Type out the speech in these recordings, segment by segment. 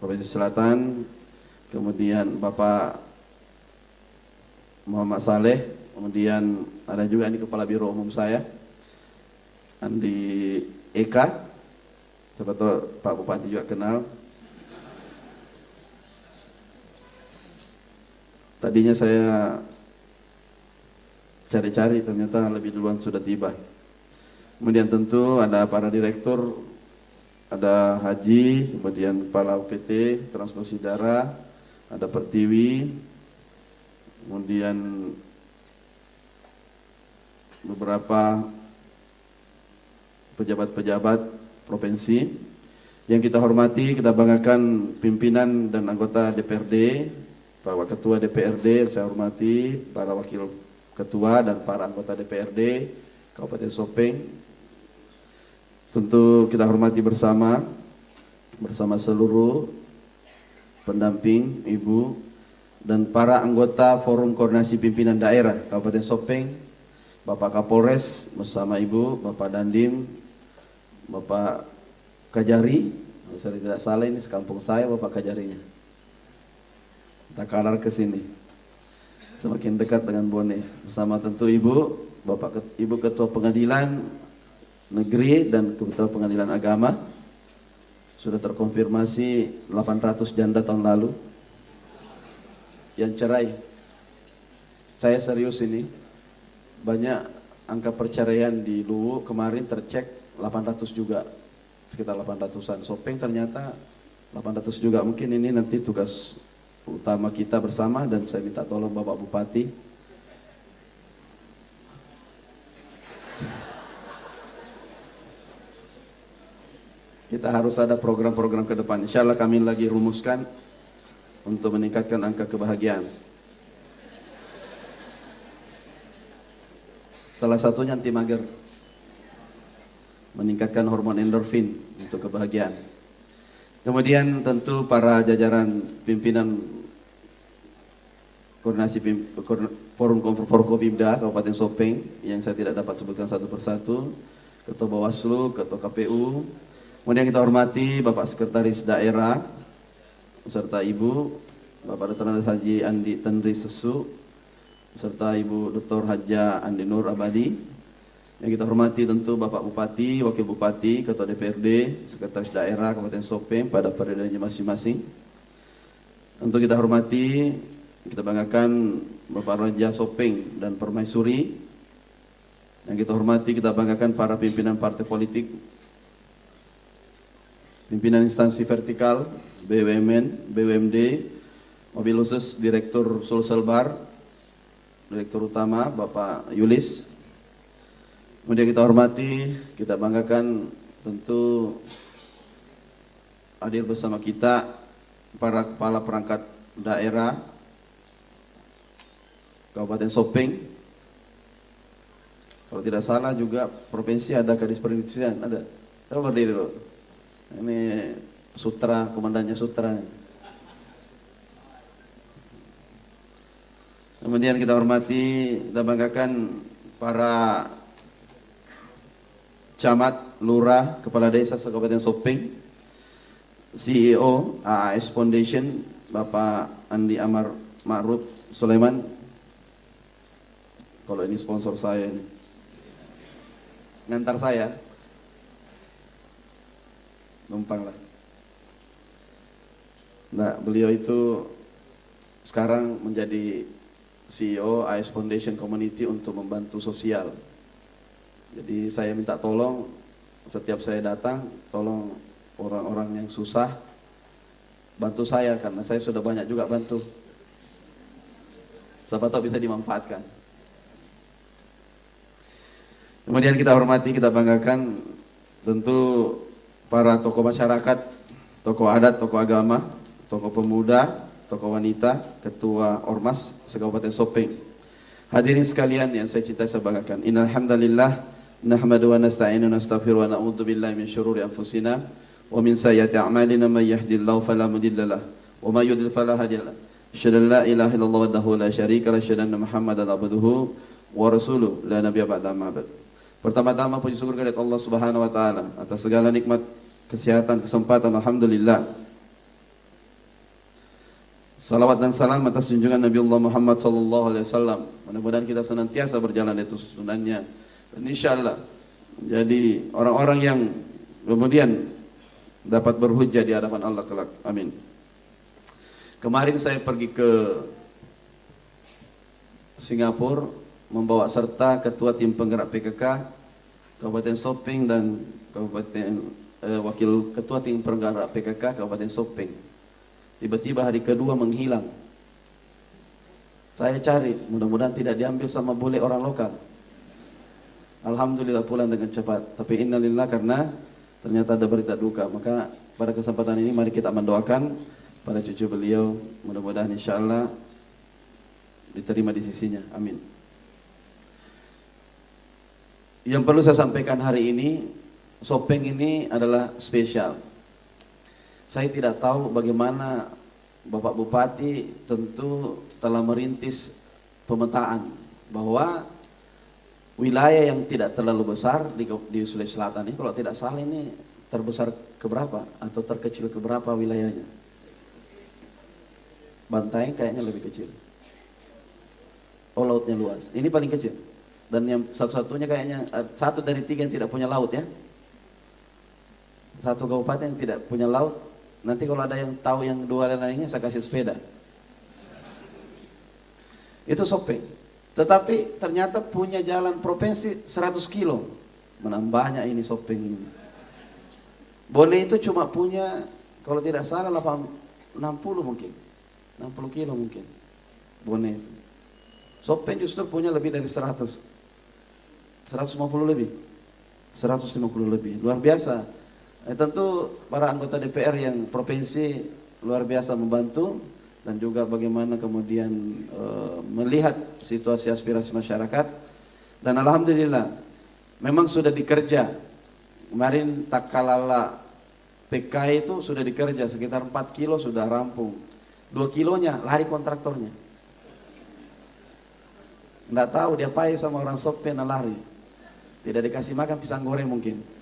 Provinsi Selatan, kemudian Bapak Muhammad Saleh, kemudian ada juga ini Kepala Biro Umum saya, Andi Eka, siapa tahu Pak Bupati juga kenal. Tadinya saya cari-cari, ternyata lebih duluan sudah tiba. Kemudian tentu ada para direktur, ada Haji, kemudian Kepala UPT, Transfusi Darah, ada Pertiwi, kemudian beberapa pejabat-pejabat provinsi. Yang kita hormati, kita banggakan pimpinan dan anggota DPRD, Pak Ketua DPRD yang saya hormati, para wakil ketua dan para anggota DPRD Kabupaten Sopeng. Tentu kita hormati bersama seluruh pendamping Ibu dan para anggota Forum Koordinasi Pimpinan Daerah Kabupaten Sopeng, Bapak Kapolres bersama Ibu, Bapak Dandim, Bapak Kajari, kalau saya tidak salah ini sekampung saya Bapak Kajarinya. Kita kalar ke sini, semakin dekat dengan Bone. Bersama tentu Ibu, Ibu Ketua Pengadilan Negeri dan Ketua Pengadilan Agama. Sudah terkonfirmasi 800 janda tahun lalu yang cerai. Saya serius ini, banyak angka perceraian di Luwu kemarin tercek 800 juga, sekitar 800-an. Sopeng ternyata 800 juga. Mungkin ini nanti tugas utama kita bersama, dan saya minta tolong Bapak Bupati kita harus ada program-program ke depan. Insya Allah kami lagi rumuskan untuk meningkatkan angka kebahagiaan. Salah satunya anti mager, meningkatkan hormon endorfin untuk kebahagiaan. Kemudian tentu para jajaran pimpinan koordinasi Forum Forkopimda Kabupaten Sopeng yang saya tidak dapat sebutkan satu persatu, Ketua Bawaslu, Ketua KPU. Kemudian kita hormati Bapak Sekretaris Daerah beserta Ibu, Bapak Dr. Haji Andi Tendri Sesu, beserta Ibu Dr. Haja Andi Nur Abadi. Yang kita hormati tentu Bapak Bupati, Wakil Bupati, Ketua DPRD, Sekretaris Daerah Kabupaten Sopeng pada periodenya masing-masing. Untuk kita hormati, kita banggakan Bapak Raja Sopeng dan Permaisuri. Yang kita hormati, kita banggakan para pimpinan partai politik, pimpinan instansi vertikal, BUMN, BUMD, mobil khusus Direktur Sulselbar, Direktur Utama Bapak Yulis. Kemudian kita hormati, kita banggakan tentu hadir bersama kita para kepala perangkat daerah Kabupaten Sopeng. Kalau tidak salah juga provinsi ada Kadis Perindustrian, ada. Coba berdiri dulu. Ini Sutra, komandannya Sutra. Kemudian kita hormati, kita banggakan para camat, lurah, kepala desa se-Kabupaten Sopeng, CEO AAS Foundation, Bapak Andi Amar Ma'ruf Sulaiman. Kalau ini sponsor saya ini, ngantar saya, numpang lah. Nah, beliau itu sekarang menjadi CEO AAS Foundation Community untuk membantu sosial. Jadi saya minta tolong, setiap saya datang, tolong orang-orang yang susah, bantu saya, karena saya sudah banyak juga bantu. Siapa tahu bisa dimanfaatkan. Kemudian kita hormati, kita banggakan tentu para tokoh masyarakat, tokoh adat, tokoh agama, tokoh pemuda, tokoh wanita, ketua Ormas se-Kabupaten Sopeng. Hadirin sekalian yang saya cintai, saya banggakan. Innal hamdalillah nahmadu wa nasta'inu wa nastaghfiru wa na'udzu billahi min syururi anfusina wa min sayyiati a'malina may yahdihillahu fala mudilla lahu wa may yudlil fala hadiya lahu. Asyhadu an la ilaha illallah wahdahu la syarika lahu, asyhadu anna Muhammadan abduhu wa rasuluhu la nabiyya ba'da ma ba'd. Pertama-tama puji syukur kepada Allah Subhanahu wa taala atas segala nikmat kesehatan, kesempatan, alhamdulillah. Salawat dan salam atas junjungan Nabi Allah Muhammad sallallahu alaihi wasallam. Mudah-mudahan kita senantiasa berjalan di atas sunannya. Dan insyaallah jadi orang-orang yang kemudian dapat berhujjah di hadapan Allah kelak. Amin. Kemarin saya pergi ke Singapura membawa serta ketua tim penggerak PKK Kabupaten Sopeng dan wakil ketua tim penggerak PKK Kabupaten Sopeng. Tiba-tiba hari kedua menghilang. Saya cari, mudah-mudahan tidak diambil sama bule orang lokal. Alhamdulillah pulang dengan cepat. Tapi innalillah, karena ternyata ada berita duka. Maka pada kesempatan ini mari kita mendoakan pada cucu beliau, mudah-mudahan insyaallah diterima di sisinya. Amin. Yang perlu saya sampaikan hari ini, Sopeng ini adalah spesial. Saya tidak tahu bagaimana Bapak Bupati tentu telah merintis pemetaan bahwa wilayah yang tidak terlalu besar di Sulawesi Selatan ini, kalau tidak salah ini terbesar keberapa atau terkecil keberapa wilayahnya? Bantaeng kayaknya lebih kecil. Oh, lautnya luas. Ini paling kecil. Dan yang satu-satunya kayaknya satu dari tiga yang tidak punya laut ya. Satu kabupaten yang tidak punya laut. Nanti kalau ada yang tahu yang dua lainnya saya kasih sepeda. Itu Sopeng. Tetapi ternyata punya jalan provinsi 100 kilo. Menambahnya ini Sopeng ini. Bone itu cuma punya kalau tidak salah 60 mungkin. 60 kilo mungkin. Bone itu. Sopeng justru punya lebih dari 100. 150 lebih. 150 lebih. Luar biasa. Tentu para anggota DPR yang provinsi luar biasa membantu dan juga bagaimana kemudian melihat situasi aspirasi masyarakat. Dan alhamdulillah memang sudah dikerja. Kemarin takalala PK itu sudah dikerja sekitar 4 kilo sudah rampung. 2 kilonya lari kontraktornya. Nggak tahu dia payah sama orang Sopeng lari. Tidak dikasih makan pisang goreng mungkin.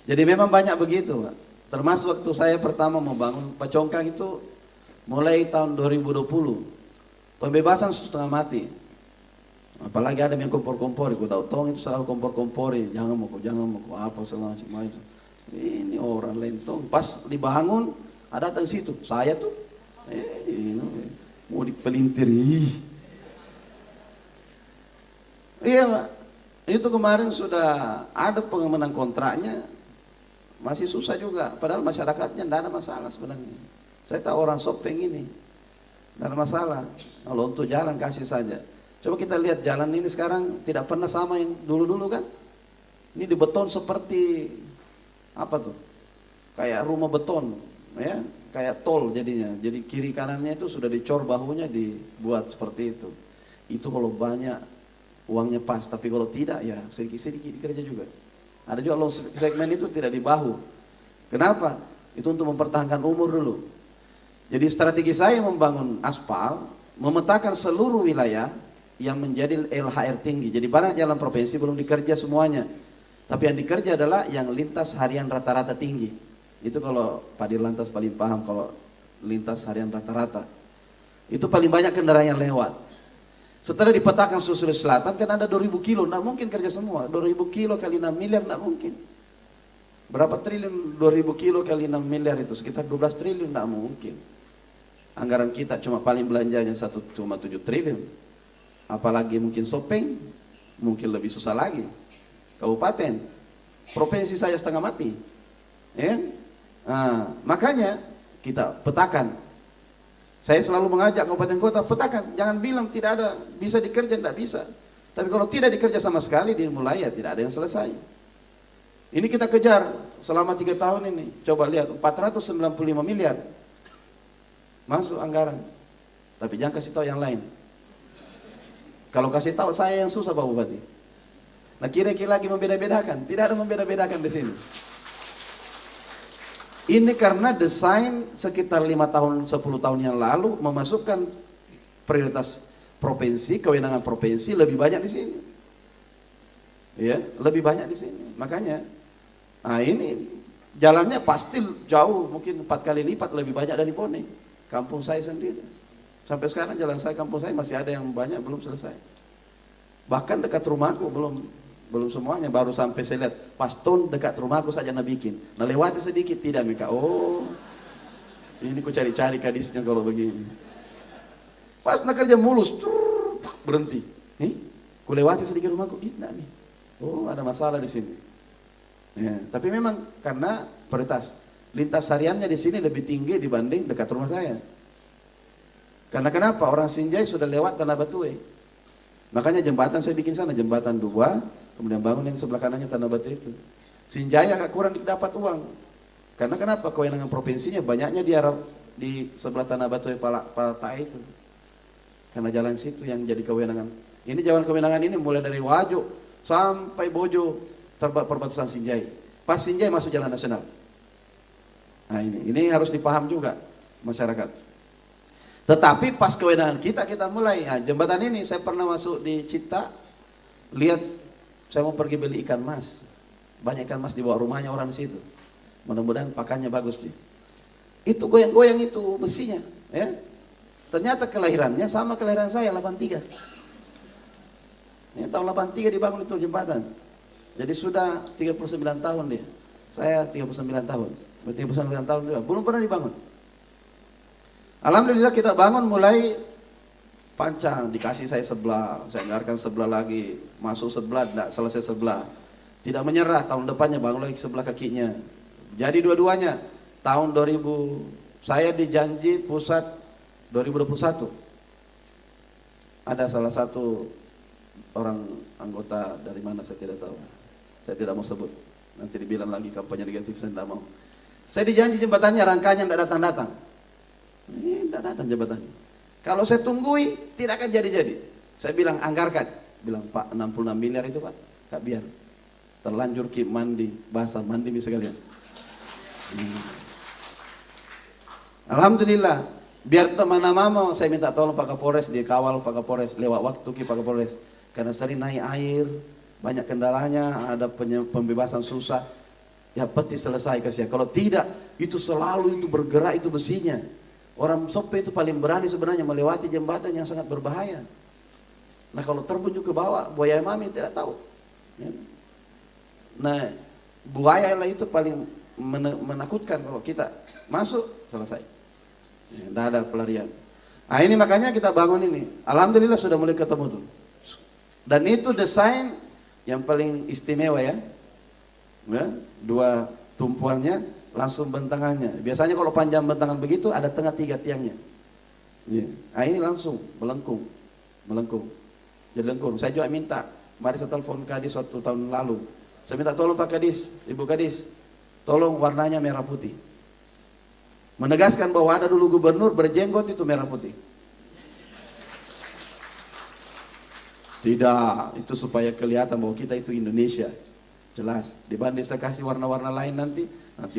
Jadi memang banyak begitu, Pak. Termasuk waktu saya pertama membangun Pacongkang itu mulai tahun 2020. Pembebasan setengah mati. Apalagi ada yang kompor-kompori, ku tahu tong itu selalu kompor-kompori, jangan mau apa segala macam. Ini orang lentong, pas dibangun ada datang situ, saya tuh mau dipelintir. Iya, Pak. Itu kemarin sudah ada pengamanan kontraknya. Masih susah juga, padahal masyarakatnya tidak ada masalah sebenarnya. Saya tahu orang Sopeng ini tidak ada masalah. Kalau untuk jalan kasih saja. Coba kita lihat jalan ini sekarang tidak pernah sama yang dulu-dulu kan. Ini dibeton seperti apa tuh? Kayak rumah beton, ya, kayak tol jadinya. Jadi kiri kanannya itu sudah dicor bahunya dibuat seperti itu. Itu kalau banyak uangnya pas, tapi kalau tidak ya sedikit-sedikit dikerja juga. Ada juga low segmen itu tidak di bahu. Kenapa? Itu untuk mempertahankan umur dulu. Jadi strategi saya membangun aspal, memetakan seluruh wilayah yang menjadi LHR tinggi. Jadi banyak jalan provinsi belum dikerja semuanya. Tapi yang dikerja adalah yang lintas harian rata-rata tinggi. Itu kalau Pak Dirlantas paling paham kalau lintas harian rata-rata. Itu paling banyak kendaraan yang lewat. Setelah dipetakan Sulawesi Selatan kan ada 2000 kilo, tidak mungkin kerja semua. 2000 kilo kali 6 miliar tidak mungkin. Berapa triliun 2000 kilo kali 6 miliar itu? Sekitar 12 triliun, tidak mungkin. Anggaran kita cuma paling belanjanya 1,7 triliun. Apalagi mungkin Sopeng, mungkin lebih susah lagi. Kabupaten, provinsi saya setengah mati. Ya? Nah, makanya kita petakan. Saya selalu mengajak kabupaten kota, petakan, jangan bilang tidak ada, bisa dikerja, tidak bisa. Tapi kalau tidak dikerja sama sekali, dimulai ya tidak ada yang selesai. Ini kita kejar selama 3 tahun ini. Coba lihat, 495 miliar masuk anggaran. Tapi jangan kasih tahu yang lain. Kalau kasih tahu saya yang susah Pak Bupati. Nah kira-kira lagi membeda-bedakan, tidak ada membeda-bedakan di sini. Ini karena desain sekitar 5 tahun, 10 tahun yang lalu memasukkan prioritas provinsi, kewenangan provinsi lebih banyak di sini. Ya, lebih banyak di sini. Makanya, nah ini Jalannya pasti jauh, mungkin 4 kali lipat lebih banyak dari Bone. Kampung saya sendiri. Sampai sekarang jalan saya kampung saya masih ada yang banyak belum selesai. Bahkan dekat rumahku belum semuanya, baru sampai saya lihat pas ton dekat rumahku saja nak bikin. Nah lewati sedikit tidak Mika. Oh, ini ku cari-cari kadisnya kalau begini. Pas nak kerja mulus, berhenti. Ku lewati sedikit rumahku, tidak nih. Oh, ada masalah di sini. Ya, tapi memang karena prioritas lintas hariannya di sini lebih tinggi dibanding dekat rumah saya. Karena kenapa? Orang Sinjai sudah lewat Tanah Batue. Makanya jembatan saya bikin sana, jembatan 2, kemudian bangun yang sebelah kanannya Tanah Batu itu. Sinjai agak kurang dapat uang. Karena kenapa? Kewenangan provinsinya banyaknya di sebelah Tanah Batu Palatai itu. Karena jalan situ yang jadi kewenangan. Ini jalan kewenangan ini mulai dari Wajo sampai Bojo perbatasan Sinjai. Pas Sinjai masuk jalan nasional. Nah ini harus dipaham juga masyarakat. Tetapi pas kewenangan kita mulai. Nah, jembatan ini saya pernah masuk di Cita, lihat saya mau pergi beli ikan mas. Banyak ikan mas di bawah rumahnya orang di situ. Mudah-mudahan pakannya bagus sih. Itu goyang-goyang itu besinya, ya. Ternyata kelahirannya sama kelahiran saya 83. Ya, tahun 83 dibangun itu jembatan. Jadi sudah 39 tahun dia. Saya 39 tahun. 39 tahun juga. Belum pernah dibangun. Alhamdulillah kita bangun mulai pancang. Dikasih saya sebelah. Saya anggarkan sebelah lagi. Masuk sebelah, tidak selesai sebelah. Tidak menyerah. Tahun depannya bangun lagi sebelah kakinya. Jadi dua-duanya. Tahun 2000. Saya dijanji pusat 2021. Ada salah satu orang anggota dari mana saya tidak tahu. Saya tidak mau sebut. Nanti dibilang lagi kampanye negatif, saya tidak mau. Saya dijanji jembatannya, rangkanya tidak datang-datang. Ini tidak datang jembatannya. Kalau saya tunggui, tidak akan jadi-jadi. Saya bilang anggarkan. Bilang Pak 66 miliar itu Pak, Kak biar. Terlanjur ki mandi, basah mandi bisa kalian. Alhamdulillah. Biar teman-teman mau, saya minta tolong Pak Kapolres, dia kawal Pak Kapolres, lewat waktu ki Pak Kapolres. Karena sering naik air, banyak kendalanya, ada pembebasan susah. Ya peti selesai kasih. Kalau tidak, itu selalu itu bergerak itu besinya. Orang Sope itu paling berani sebenarnya melewati jembatan yang sangat berbahaya. Nah kalau terbunjuk ke bawah, buaya mami tidak tahu. Nah buaya lah itu paling menakutkan kalau kita masuk selesai. Tidak ada pelarian. Nah ini makanya kita bangun ini. Alhamdulillah sudah mulai ketemu tuh. Dan itu desain yang paling istimewa ya. Dua tumpuannya langsung bentangannya. Biasanya kalau panjang bentangan begitu ada tengah 3 tiangnya. Nah ini langsung melengkung. Jadi lengkung. Saya juga minta, mari saya telepon Kadis waktu tahun lalu. Saya minta tolong Pak Kadis, Ibu Kadis, tolong warnanya merah putih. Menegaskan bahwa ada dulu gubernur berjenggot itu merah putih. Tidak, itu supaya kelihatan bahwa kita itu Indonesia. Jelas, dibanding saya kasih warna-warna lain nanti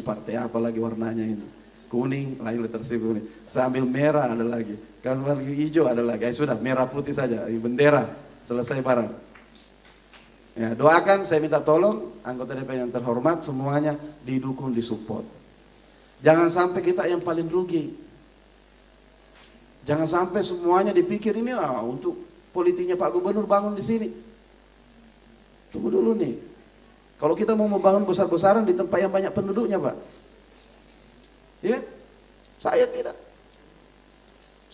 partai apa lagi warnanya ini. Kuning, lain tersebut kuning. Saya ambil merah ada lagi. Kalau lagi hijau ada lagi. Sudah, merah putih saja, bendera. Selesai barang. Ya, doakan, saya minta tolong anggota DPR yang terhormat semuanya didukung, disupport. Jangan sampai kita yang paling rugi. Jangan sampai semuanya dipikir ini untuk politiknya Pak Gubernur bangun di sini. Tunggu dulu nih. Kalau kita mau membangun besar-besaran di tempat yang banyak penduduknya, Pak. Ya, saya tidak.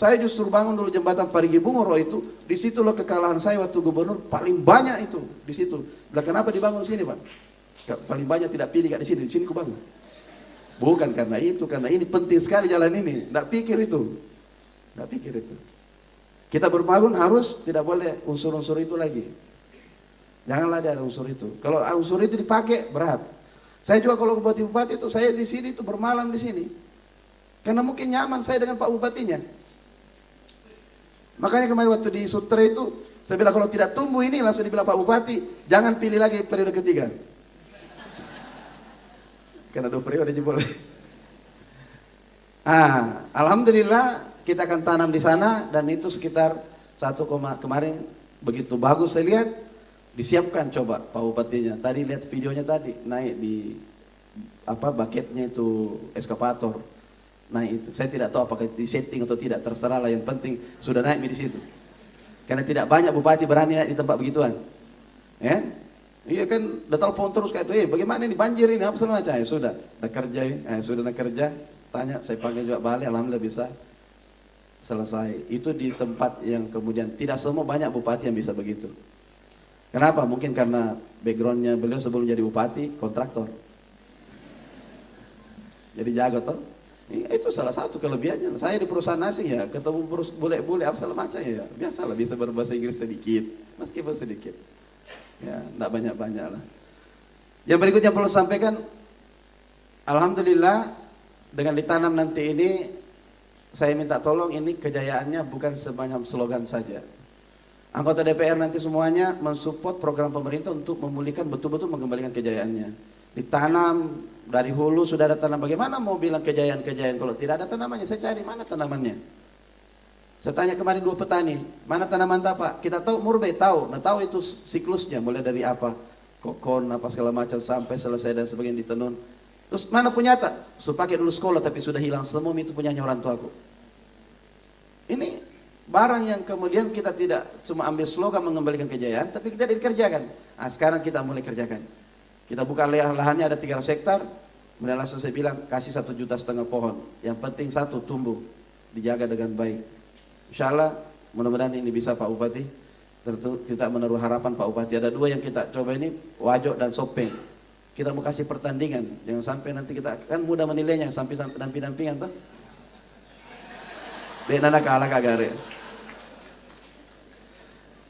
Saya justru bangun dulu jembatan Parigi Bungoro itu, di situ loh kekalahan saya waktu gubernur paling banyak itu di situ. Lah kenapa dibangun sini, Pak? Paling banyak tidak pilih di sini ku bangun. Bukan karena itu, karena ini penting sekali jalan ini. Nggak pikir itu. Kita berbangun harus tidak boleh unsur-unsur itu lagi. Janganlah ada unsur itu. Kalau unsur itu dipakai berat. Saya juga kalau bupati-bupati itu saya di sini itu bermalam di sini. Karena mungkin nyaman saya dengan Pak Bupatinya. Makanya kemarin waktu di Sutra itu saya bilang kalau tidak tumbuh ini langsung dibilang Pak Bupati, jangan pilih lagi periode ketiga. Karena 2 periode aja boleh. Alhamdulillah kita akan tanam di sana dan itu sekitar 1, kemarin begitu bagus saya lihat. Disiapkan coba Pak Bupatinya. Tadi lihat videonya tadi naik di apa bucketnya itu eskavator. Nah itu saya tidak tahu apakah di setting atau tidak, terserah lah, yang penting sudah naik di situ. Karena tidak banyak bupati berani naik di tempat begituan. Ya? Iya kan, udah telepon terus kayak itu, bagaimana ini banjir ini, apa segala macam. Ya sudah, nak kerja ini, sudah nak kerja, tanya, saya panggil juga balik, alhamdulillah bisa selesai. Itu di tempat yang kemudian tidak semua banyak bupati yang bisa begitu. Kenapa? Mungkin karena backgroundnya beliau sebelum jadi bupati kontraktor. Jadi jago toh. Itu salah satu kelebihannya. Saya di perusahaan nasi ya, ketemu bule-bule apa segala macam ya, biasalah bisa berbahasa Inggris sedikit, meskipun sedikit. Ya, tidak banyak-banyak lah. Yang berikutnya perlu sampaikan, alhamdulillah dengan ditanam nanti ini, saya minta tolong ini kejayaannya bukan sebanyak slogan saja. Anggota DPR nanti semuanya mensupport program pemerintah untuk memulihkan, betul-betul mengembalikan kejayaannya. Ditanam dari hulu, sudah ada tanam. Bagaimana mau bilang kejayaan-kejayaan kalau tidak ada tanamannya? Saya cari mana tanamannya. Saya tanya kemarin 2 petani, mana tanaman apa? Kita tahu murbe, tahu. Nah tahu itu siklusnya, mulai dari apa, kokon, apa segala macam sampai selesai dan sebagainya ditenun. Terus mana punya tak? So pakai dulu sekolah tapi sudah hilang semua, itu punyanya orang tuaku. Ini barang yang kemudian kita tidak cuma ambil slogan mengembalikan kejayaan, tapi kita dikerjakan. Nah, sekarang kita mulai kerjakan. Kita buka lahannya ada 300 hektar, kemudian langsung saya bilang kasih 1,5 juta pohon. Yang penting satu tumbuh, dijaga dengan baik. Insya Allah mudah-mudahan ini bisa Pak Bupati. Tentu kita menaruh harapan Pak Bupati. Ada 2 yang kita coba ini, Wajok dan Sopeng. Kita mau kasih pertandingan, jangan sampai nanti kita kan mudah menilainya sampai damping-dampingan tuh. Dek nana kalah kagare.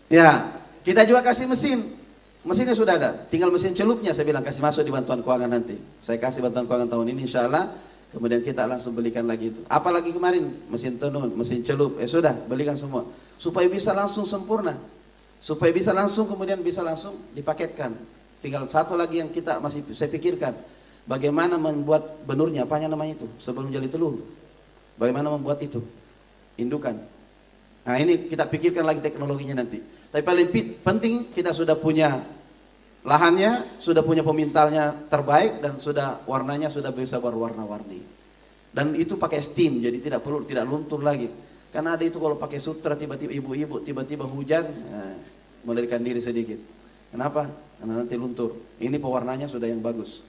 Ya, kita juga kasih mesin. Mesinnya sudah ada, tinggal mesin celupnya saya bilang kasih masuk di bantuan keuangan nanti. Saya kasih bantuan keuangan tahun ini insya Allah. Kemudian kita langsung belikan lagi itu. Apalagi kemarin mesin tenun, mesin celup, sudah belikan semua supaya bisa langsung sempurna, supaya bisa langsung kemudian bisa langsung dipaketkan. Tinggal satu lagi yang kita masih saya pikirkan, bagaimana membuat benurnya, apanya namanya itu sebelum jadi telur, bagaimana membuat itu indukan. Nah ini kita pikirkan lagi teknologinya nanti. Tapi paling penting kita sudah punya lahannya, sudah punya pemintalnya terbaik, dan sudah warnanya sudah bisa berwarna-warni. Dan itu pakai steam, jadi tidak perlu, tidak luntur lagi. Karena ada itu kalau pakai sutra tiba-tiba ibu-ibu tiba-tiba hujan, melarikan diri sedikit. Kenapa? Karena nanti luntur. Ini pewarnanya sudah yang bagus,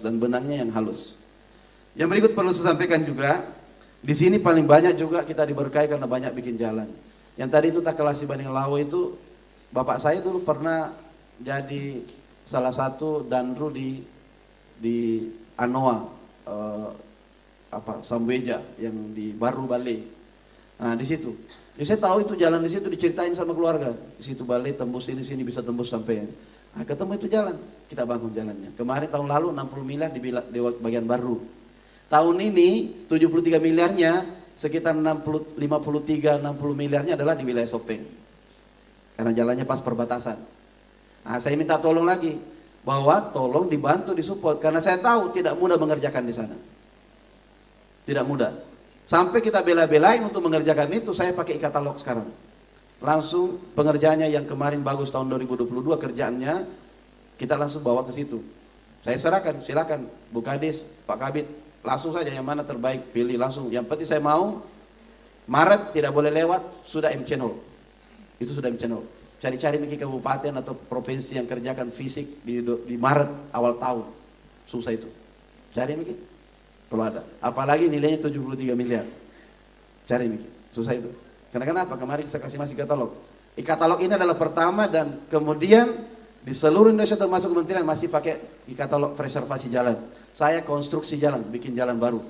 dan benangnya yang halus. Yang berikut perlu saya sampaikan juga, di sini paling banyak juga kita diberkahi karena banyak bikin jalan. Yang tadi itu Takelasi Banding Lawo itu, bapak saya dulu pernah jadi salah satu danru di Anoa, Sambueja yang di Baru Bale. Nah di situ, jadi saya tahu itu jalan di situ, diceritain sama keluarga. Di situ Bale tembus sini bisa tembus sampai. Nah, ketemu itu jalan, kita bangun jalannya. Kemarin tahun lalu 60 miliar di bagian Baru. Tahun ini 73 miliarnya, sekitar 53-60 miliarnya adalah di wilayah Sopeng. Karena jalannya pas perbatasan. Nah, saya minta tolong lagi, bahwa tolong dibantu, disupport, karena saya tahu tidak mudah mengerjakan di sana. Tidak mudah. Sampai kita bela-belain untuk mengerjakan itu, saya pakai e-katalog sekarang. Langsung pengerjaannya yang kemarin bagus tahun 2022 kerjaannya, kita langsung bawa ke situ. Saya serahkan, silakan Bu Kadis, Pak Kabit, langsung saja yang mana terbaik, pilih langsung. Yang penting saya mau, Maret tidak boleh lewat, sudah M-Channel. Itu sudah M-Channel. Cari-cari mungkin kabupaten atau provinsi yang kerjakan fisik di Maret awal tahun. Susah itu. Cari mungkin. Kalau ada. Apalagi nilainya 73 miliar. Cari mungkin. Susah itu. Karena kenapa? Kemarin saya kasih masih katalog. E-katalog ini adalah pertama, dan kemudian di seluruh Indonesia termasuk kementerian masih pakai e-katalog preservasi jalan. Saya konstruksi jalan, bikin jalan baru.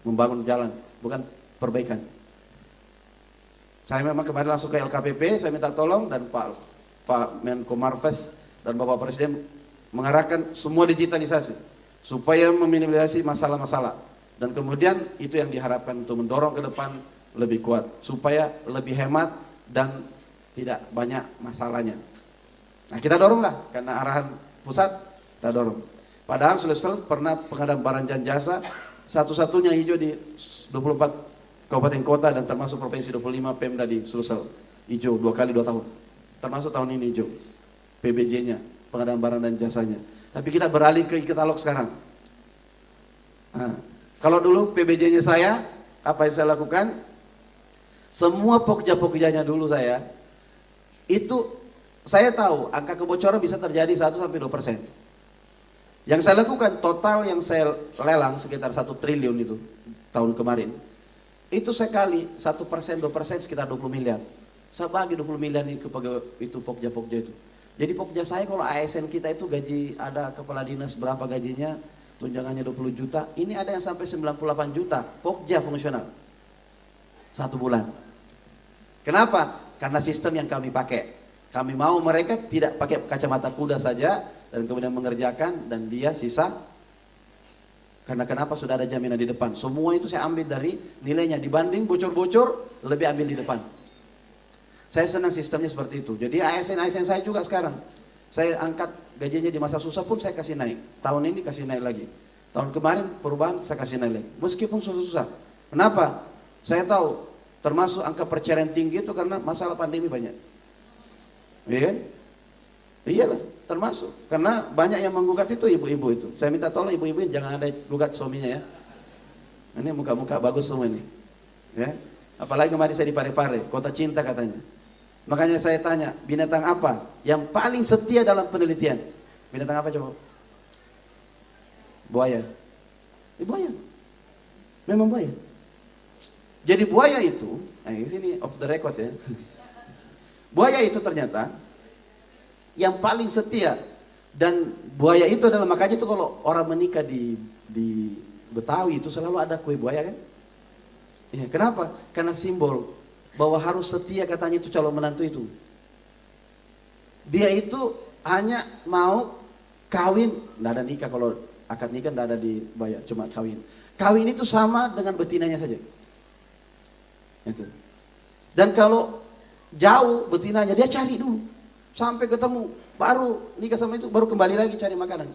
Membangun jalan, bukan perbaikan. Saya memang kemarin langsung ke LKPP, saya minta tolong, dan Pak Menko Marves dan Bapak Presiden mengarahkan semua digitalisasi supaya meminimalisasi masalah-masalah, dan kemudian itu yang diharapkan untuk mendorong ke depan lebih kuat supaya lebih hemat dan tidak banyak masalahnya. Nah kita doronglah, karena arahan pusat kita dorong. Padahal Sulsel pernah pengadaan barang dan jasa satu-satunya hijau di 24 kabupaten kota, dan termasuk provinsi 25 Pemda di Sulsel hijau 2 kali 2 tahun, termasuk tahun ini hijau PBJ-nya, pengadaan barang dan jasanya. Tapi kita beralih ke e-katalog sekarang. Nah, kalau dulu PBJ-nya saya, apa yang saya lakukan? Semua pokja-pogjanya dulu itu saya tahu angka kebocoran bisa terjadi 1-2%. Yang saya lakukan, total yang saya lelang sekitar 1 triliun itu tahun kemarin. Itu saya kali 1%-2% sekitar 20 miliar. Saya bagi 20 miliar itu ke itu pokja-pokja itu. Jadi pokja saya kalau ASN kita itu gaji, ada kepala dinas berapa gajinya, tunjangannya 20 juta. Ini ada yang sampai 98 juta pokja fungsional 1 bulan. Kenapa? Karena sistem yang kami pakai. Kami mau mereka tidak pakai kacamata kuda saja dan kemudian mengerjakan, dan dia sisa. Karena kenapa? Sudah ada jaminan di depan. Semua itu saya ambil dari nilainya, dibanding bocor-bocor lebih ambil di depan. Saya senang sistemnya seperti itu. Jadi ASN saya juga sekarang, saya angkat gajinya di masa susah pun saya kasih naik. Tahun ini kasih naik lagi. Tahun kemarin perubahan saya kasih naik lagi. Meskipun susah-susah. Kenapa? Saya tahu termasuk angka perceraian tinggi itu karena masalah pandemi banyak. Iya kan? Iyalah, termasuk. Karena banyak yang menggugat itu ibu-ibu itu. Saya minta tolong ibu-ibu jangan ada gugat suaminya ya. Ini muka-muka bagus semua ini. Ya. Apalagi kemarin saya di Parepare, kota cinta katanya. Makanya saya tanya, binatang apa yang paling setia dalam penelitian? Binatang apa coba? Buaya. Buaya. Memang buaya. Jadi buaya itu, di sini off the record ya. Buaya itu ternyata yang paling setia, dan buaya itu adalah, makanya itu kalau orang menikah di Betawi itu selalu ada kue buaya kan? Ya, kenapa? Karena simbol bahwa harus setia katanya itu calon menantu itu. Dia itu hanya mau kawin, tidak ada nikah, kalau akad nikah tidak ada di buaya, cuma kawin. Kawin itu sama dengan betinanya saja. Itu. Dan kalau jauh betinanya dia cari dulu sampai ketemu, baru nikah sama itu, baru kembali lagi cari makanan.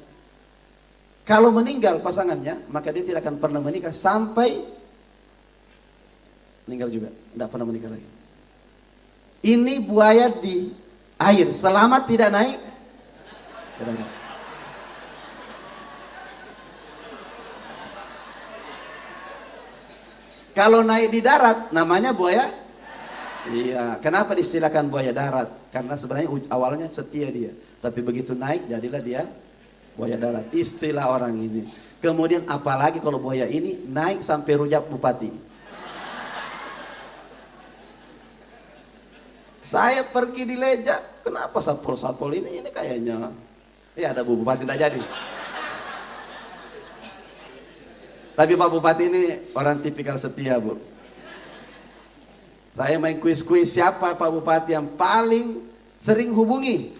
Kalau meninggal pasangannya, maka dia tidak akan pernah menikah sampai meninggal juga, tidak pernah menikah lagi. Ini buaya di air, selama tidak naik ke darat. Kalau naik di darat namanya buaya. Iya, kenapa distilahkan buaya darat? Karena sebenarnya awalnya setia dia, tapi begitu naik jadilah dia buaya darat. Istilah orang ini. Kemudian apalagi kalau buaya ini naik sampai rujak bupati. Saya pergi di Leja, kenapa satpol ini kayaknya, ya ada Bu Bupati tidak jadi. Tapi Pak Bupati ini orang tipikal setia Bu. Saya main kuis-kuis siapa Pak Bupati yang paling sering hubungi,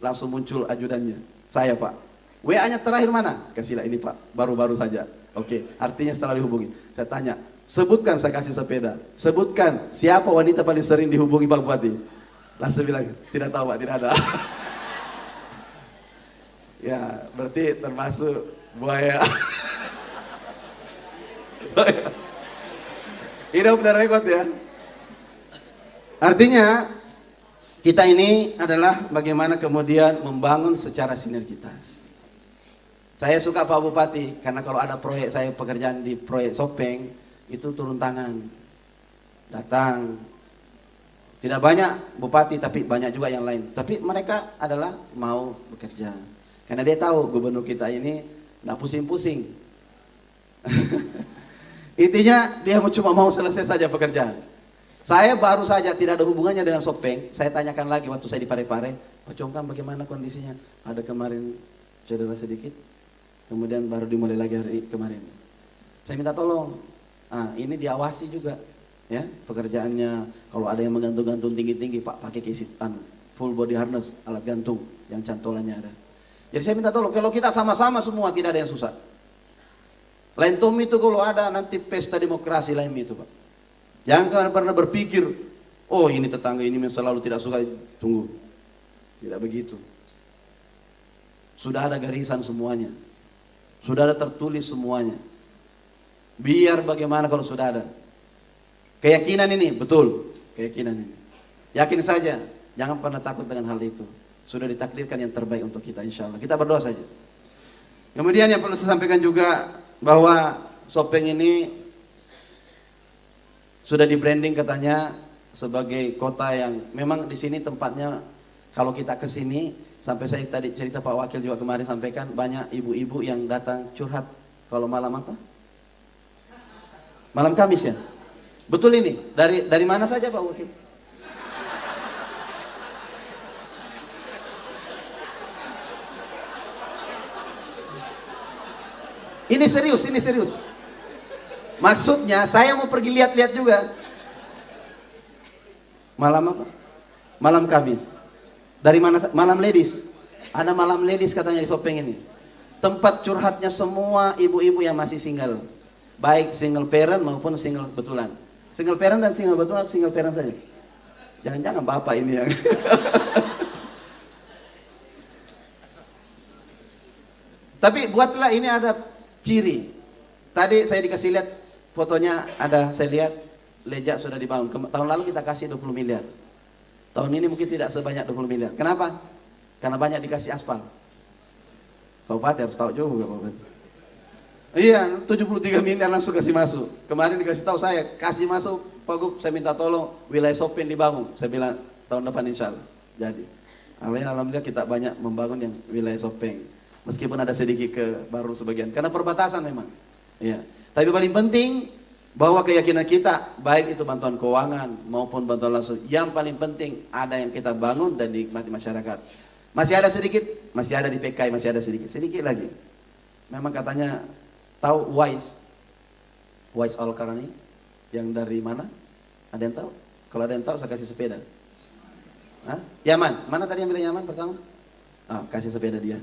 langsung muncul ajudannya. Saya Pak. WA-nya terakhir mana? Kasihlah ini Pak, baru-baru saja. Oke, artinya setelah dihubungi. Saya tanya, sebutkan, saya kasih sepeda. Sebutkan siapa wanita paling sering dihubungi Pak Bupati. Langsung bilang, tidak tahu Pak, tidak ada. Ya, berarti termasuk buaya. Ini udah rekod ya. Artinya kita ini adalah bagaimana kemudian membangun secara sinergitas. Saya suka Pak Bupati karena kalau ada proyek, saya pekerjaan di proyek Sopeng itu turun tangan, datang. Tidak banyak bupati tapi banyak juga yang lain. Tapi mereka adalah mau bekerja karena dia tahu gubernur kita ini nggak pusing-pusing. Intinya dia cuma mau selesai saja pekerjaan. Saya baru saja, tidak ada hubungannya dengan Sopeng. Saya tanyakan lagi waktu saya di Parepare, Pak Congkam bagaimana kondisinya? Ada kemarin cedera sedikit, kemudian baru dimulai lagi hari kemarin. Saya minta tolong, ini diawasi juga, ya pekerjaannya. Kalau ada yang menggantung-gantung tinggi-tinggi, Pak pakai kisitan, full body harness, alat gantung yang cantolannya ada. Jadi saya minta tolong, kalau kita sama-sama semua tidak ada yang susah. Lain tom itu kalau ada nanti pesta demokrasi lain itu Pak. Jangan pernah berpikir, oh ini tetangga ini selalu tidak suka, tunggu. Tidak begitu. Sudah ada garisan semuanya. Sudah ada tertulis semuanya. Biar bagaimana kalau sudah ada. Keyakinan ini, betul. Keyakinan ini. Yakin saja, jangan pernah takut dengan hal itu. Sudah ditakdirkan yang terbaik untuk kita insya Allah. Kita berdoa saja. Kemudian yang perlu saya sampaikan juga, bahwa Sopeng ini sudah di branding katanya sebagai kota yang memang di sini tempatnya, kalau kita ke sini, sampai saya tadi cerita Pak Wakil juga kemarin sampaikan, banyak ibu-ibu yang datang curhat kalau malam apa? Malam Kamis ya? Betul ini? Dari mana saja Pak Wakil? Ini serius, ini serius. Maksudnya saya mau pergi lihat-lihat juga. Malam apa? Malam Kamis. Dari mana? Malam ladies. Ada malam ladies katanya di Sopeng ini. Tempat curhatnya semua ibu-ibu yang masih single. Baik single parent maupun single betulan. Single parent dan single betulan, single parent saja. Jangan-jangan bapak ini yang Tapi buatlah ini ada ciri. Tadi saya dikasih lihat fotonya, ada saya lihat Leja sudah dibangun. Tahun lalu kita kasih 20 miliar. Tahun ini mungkin tidak sebanyak 20 miliar. Kenapa? Karena banyak dikasih aspal. Pak Bupati harus tahu juga Pak Bupati. Iya, 73 miliar langsung kasih masuk. Kemarin dikasih tahu saya, kasih masuk Pak Gup, saya minta tolong wilayah Sopeng dibangun. Saya bilang tahun depan insya Allah. Jadi, alhamdulillah kita banyak membangun yang wilayah Sopeng. Meskipun ada sedikit ke baru sebagian, karena perbatasan memang. Ya. Tapi paling penting bahwa keyakinan kita, baik itu bantuan keuangan maupun bantuan langsung, yang paling penting ada yang kita bangun dan dinikmati masyarakat. Masih ada sedikit, masih ada di PKI, masih ada sedikit lagi. Memang katanya tahu Wise Al-Qarani yang dari mana? Ada yang tahu? Kalau ada yang tahu saya kasih sepeda. Hah? Yaman, mana tadi yang bilang Yaman pertama? Kasih sepeda dia.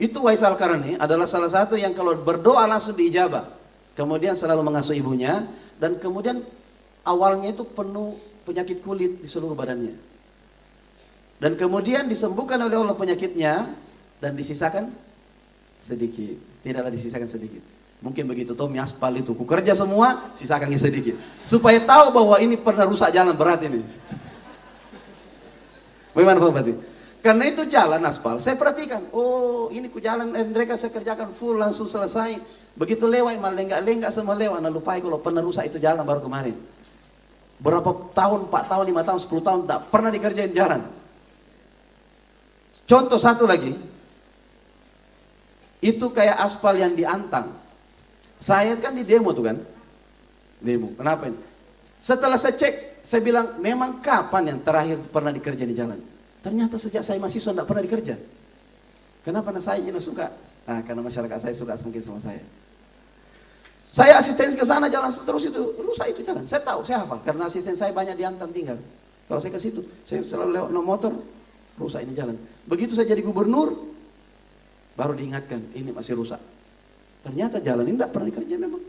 Itu Wais Al-Qarani adalah salah satu yang kalau berdoa langsung diijabah. Kemudian selalu mengasuh ibunya, dan kemudian awalnya itu penuh penyakit kulit di seluruh badannya. Dan kemudian disembuhkan oleh Allah penyakitnya dan disisakan sedikit. Tidaklah disisakan sedikit. Mungkin begitu Tommy aspal itu, ku kerja semua, sisakan sedikit. Supaya tahu bahwa ini pernah rusak jalan berat ini. Bagaimana Pak Bupati? Karena itu jalan aspal, saya perhatikan, oh ini ku jalan mereka saya kerjakan full langsung selesai. Begitu lewat malah lenggak-lenggak semua lewat, nah lupai kalau pernah rusak itu jalan baru kemarin. Berapa tahun, 4 tahun, 5 tahun, 10 tahun tidak pernah dikerjain jalan. Contoh satu lagi, itu kayak aspal yang diantang. Saya kan di demo tuh kan, demo. Kenapa ini? Setelah saya cek, saya bilang memang kapan yang terakhir pernah dikerjain di jalan? Ternyata sejak saya mahasiswa tidak pernah dikerja. Kenapa? Karena saya jenuh suka. Karena masyarakat saya suka mungkin sama saya. Saya asisten ke sana jalan terus itu rusak itu jalan. Saya tahu, saya hafal. Karena asisten saya banyak di Antan tinggal. Kalau saya ke situ, saya selalu lewat motor, rusak ini jalan. Begitu saya jadi gubernur, baru diingatkan ini masih rusak. Ternyata jalan ini tidak pernah dikerja memang.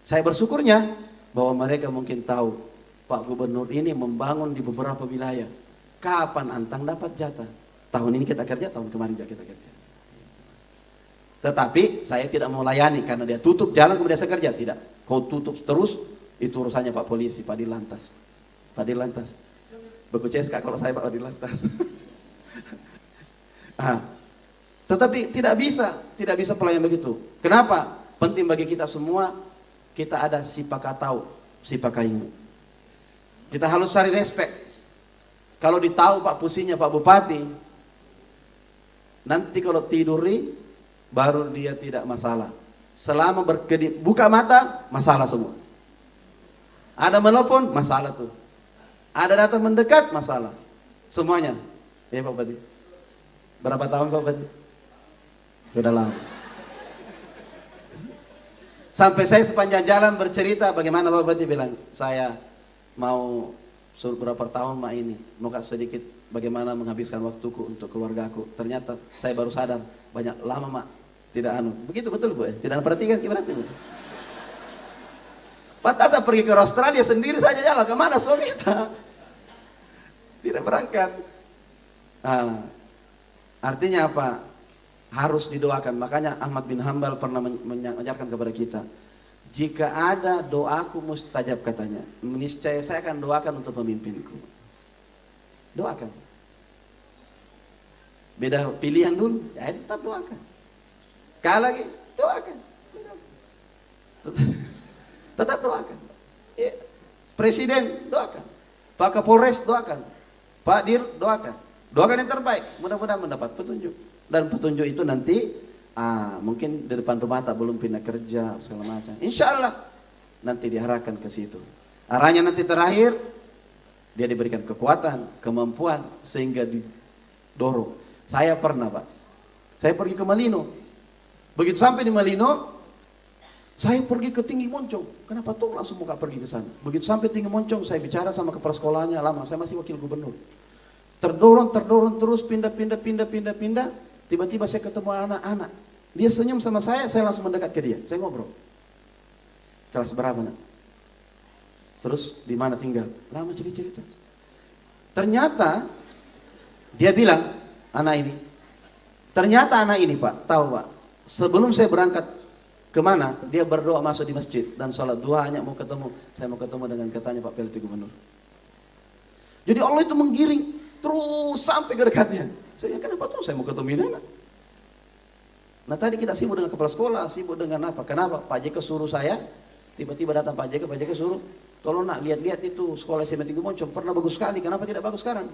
Saya bersyukurnya bahwa mereka mungkin tahu Pak Gubernur ini membangun di beberapa wilayah. Kapan Antang dapat jatah? Tahun ini kita kerja, tahun kemarin juga kita kerja. Tetapi saya tidak mau layani karena dia tutup jalan kemudian saya kerja. Tidak. Kau tutup terus, itu urusannya Pak Polisi, Pak Dirlantas. Pak Dirlantas. Beku ceska kalau saya Pak Dirlantas. Tetapi tidak bisa pelayan begitu. Kenapa? Penting bagi kita semua, kita ada sipakatau, sipakaingu. Kita harus cari respect. Kalau ditahu Pak Pusinya, Pak Bupati, nanti kalau tiduri, baru dia tidak masalah. Selama berkedip, buka mata, masalah semua. Ada menelpon, masalah tuh. Ada datang mendekat, masalah. Semuanya. Ya Pak Bupati. Berapa tahun Pak Bupati? Sudah lama. Sampai saya sepanjang jalan bercerita, bagaimana Pak Bupati bilang, saya mau beberapa tahun ini mau kasih sedikit bagaimana menghabiskan waktuku untuk keluargaku. Ternyata saya baru sadar banyak lama tidak begitu betul Bu tidak perhatikan gimana tuh. Pantas saya pergi ke Australia sendiri saja jalan kemana suami kita tidak berangkat. Artinya apa? Harus didoakan. Makanya Ahmad bin Hanbal pernah mengajarkan kepada kita, jika ada doaku mustajab katanya, niscaya saya akan doakan untuk pemimpinku. Doakan. Beda pilihan dulu, ya tetap doakan. Kalau lagi, doakan. Tetap doakan. Ya. Presiden doakan, Pak Kapolres doakan, Pak Dir doakan. Doakan yang terbaik, mudah-mudahan mendapat petunjuk. Dan petunjuk itu nanti mungkin di depan rumah tak belum pindah kerja segala macam. Insya Allah nanti diarahkan ke situ. Arahnya nanti terakhir dia diberikan kekuatan, kemampuan sehingga didorong. Saya pernah, Pak. Saya pergi ke Malino. Begitu sampai di Malino, saya pergi ke Tinggi Moncong. Kenapa tuh langsung muka pergi ke sana? Begitu sampai Tinggi Moncong, saya bicara sama kepala sekolahnya lama. Saya masih wakil gubernur. Terdorong terus pindah. Tiba-tiba saya ketemu anak-anak. Dia senyum sama saya langsung mendekat ke dia. Saya ngobrol. Kelas berapa, nak? Terus di mana tinggal? Lama cerita. Ternyata dia bilang, anak ini, Pak, tahu, Pak. Sebelum saya berangkat kemana, dia berdoa masuk di masjid dan sholat duha hanya mau ketemu. Saya mau ketemu dengan katanya Pak PLT Gubernur. Jadi Allah itu menggiring terus sampai ke dekatnya. Saya kenapa terus saya mau ketemu ini anak? Nah tadi kita sibuk dengan kepala sekolah, sibuk dengan apa? Kenapa? Pak JK suruh saya, tiba-tiba datang Pak JK suruh, tolong nak lihat itu sekolah SMA Tinggi Moncong pernah bagus sekali. Kenapa tidak bagus sekarang?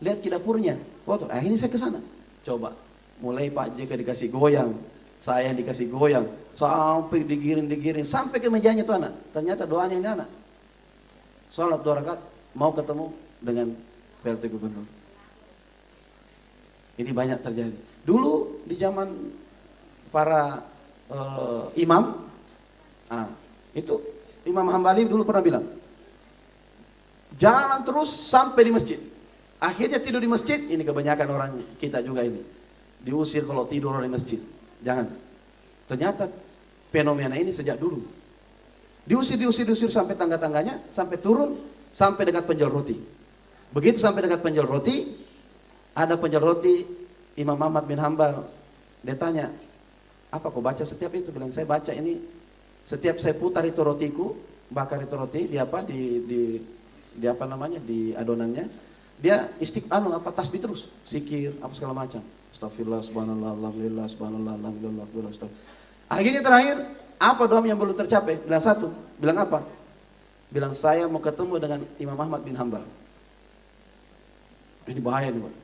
Lihat ke dapurnya. Waktu ini saya ke sana. Coba, mulai Pak JK dikasih goyang. Saya yang dikasih goyang sampai digiring sampai ke mejanya tuh anak. Ternyata doanya ini anak. Salat 2 rakaat mau ketemu dengan PLT Gubernur. Ini banyak terjadi. Dulu di zaman para imam, itu Imam Hambali dulu pernah bilang, jalan terus sampai di masjid. Akhirnya tidur di masjid. Ini kebanyakan orang kita juga ini diusir kalau tidur di masjid. Jangan. Ternyata fenomena ini sejak dulu. Diusir sampai tangga-tangganya, sampai turun, sampai dekat penjual roti. Begitu sampai dekat penjual roti, ada penjual roti Imam Ahmad bin Hambal. Dia tanya, apa kau baca setiap itu? Bilang, saya baca ini setiap saya putar itu rotiku, bakar itu roti, di apa namanya, di adonannya, dia tasbih terus, zikir, apa segala macam. Astagfirullah, subhanallah, alhamdulillah, subhanallah, alhamdulillah, astagfirullah. Akhirnya terakhir, apa doa yang belum tercapai? Bilang satu, bilang apa? Bilang saya mau ketemu dengan Imam Ahmad bin Hambal. Ini bahaya nih, Pak.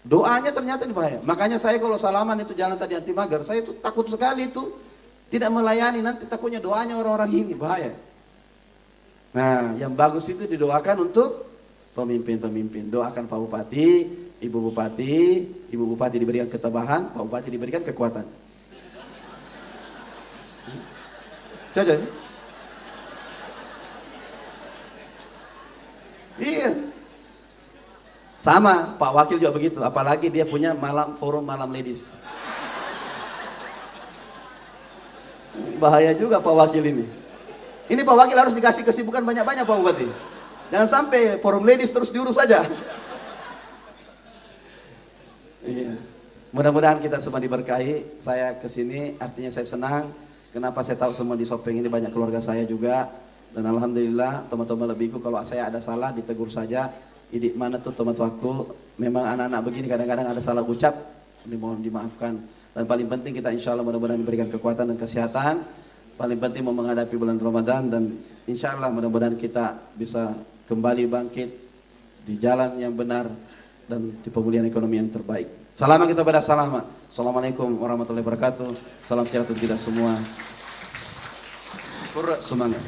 Doanya ternyata ini bahaya. Makanya saya kalau salaman itu jalan tadi Anti Magar, saya itu takut sekali itu tidak melayani, nanti takutnya doanya orang-orang ini bahaya. Nah, yang bagus itu didoakan untuk pemimpin-pemimpin. Doakan Pak Bupati, Ibu Bupati diberikan ketabahan, Pak Bupati diberikan kekuatan. Coba. Iya. Sama, Pak Wakil juga begitu, apalagi dia punya forum malam ladies. Bahaya juga Pak Wakil ini. Ini Pak Wakil harus dikasih kesibukan banyak-banyak Pak Bupati. Jangan sampai forum ladies terus diurus saja. Iya. Mudah-mudahan kita semua diberkahi. Saya kesini artinya saya senang. Kenapa saya tahu semua di Sopeng ini banyak keluarga saya juga. Dan alhamdulillah teman-teman lebihku kalau saya ada salah ditegur saja. Idik mana tuh teman-teman aku. Memang anak-anak begini kadang-kadang ada salah ucap. Dimohon dimaafkan. Dan paling penting kita insya Allah mudah-mudahan diberikan kekuatan dan kesehatan. Paling penting mau menghadapi bulan Ramadan. Dan insya Allah mudah-mudahan kita bisa kembali bangkit di jalan yang benar dan di pemulihan ekonomi yang terbaik. Salam kita pada salama. Assalamualaikum warahmatullahi wabarakatuh. Salam sejahtera untuk kita semua. Semangat.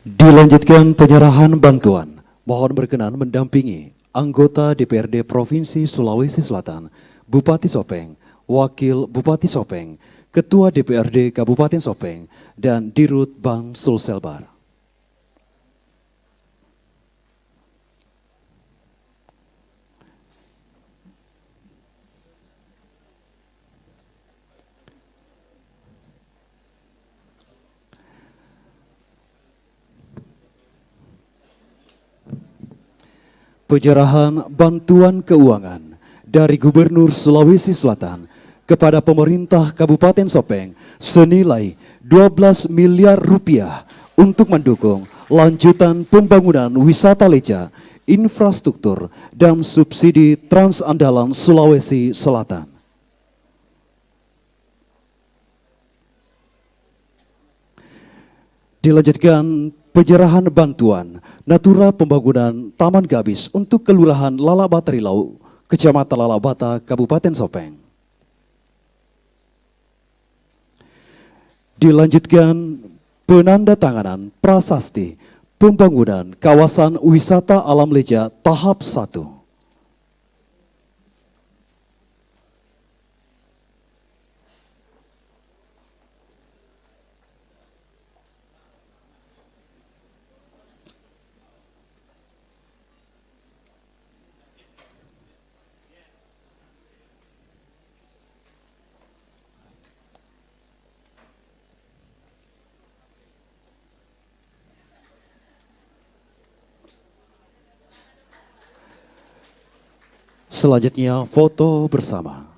Dilanjutkan penyerahan bantuan. Mohon berkenan mendampingi anggota DPRD Provinsi Sulawesi Selatan, Bupati Sopeng, Wakil Bupati Sopeng, Ketua DPRD Kabupaten Sopeng, dan Dirut Bank Sulselbar. Penyerahan bantuan keuangan dari Gubernur Sulawesi Selatan kepada pemerintah Kabupaten Sopeng senilai 12 miliar rupiah untuk mendukung lanjutan pembangunan wisata leca, infrastruktur, dan subsidi Trans Andalan Sulawesi Selatan. Dilanjutkan penyerahan bantuan Natura Pembangunan Taman Gabis untuk Kelurahan Lalabata Rilau, Kecamatan Lalabata, Kabupaten Sopeng. Dilanjutkan penandatanganan prasasti pembangunan kawasan wisata alam Leja tahap 1. Selanjutnya foto bersama.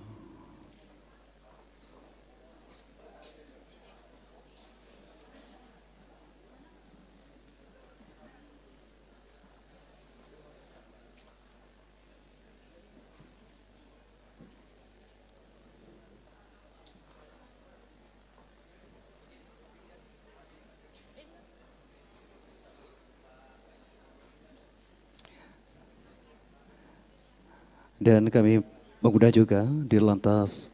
Dan kami mengundang juga Dirlantas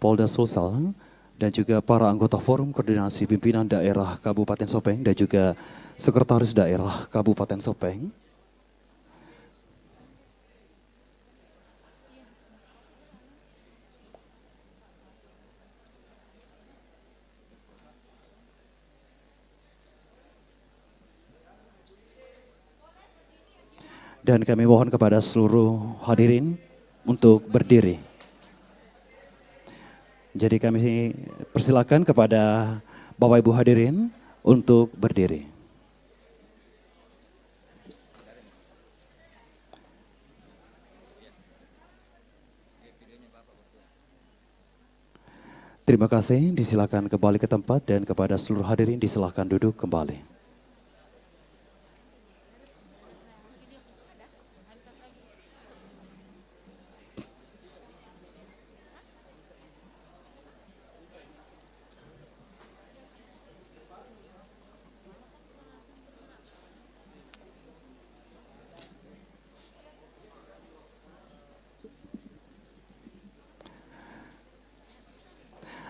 Polda Sulsel dan juga para anggota Forum Koordinasi Pimpinan Daerah Kabupaten Sopeng dan juga Sekretaris Daerah Kabupaten Sopeng. Dan kami mohon kepada seluruh hadirin untuk berdiri. Jadi kami persilakan kepada Bapak Ibu hadirin untuk berdiri. Terima kasih, disilakan kembali ke tempat dan kepada seluruh hadirin disilakan duduk kembali.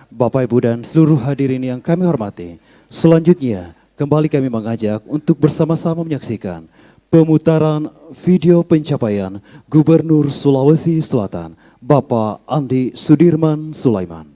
Bapak, Ibu, dan seluruh hadirin yang kami hormati, selanjutnya kembali kami mengajak untuk bersama-sama menyaksikan pemutaran video pencapaian Gubernur Sulawesi Selatan, Bapak Andi Sudirman Sulaiman.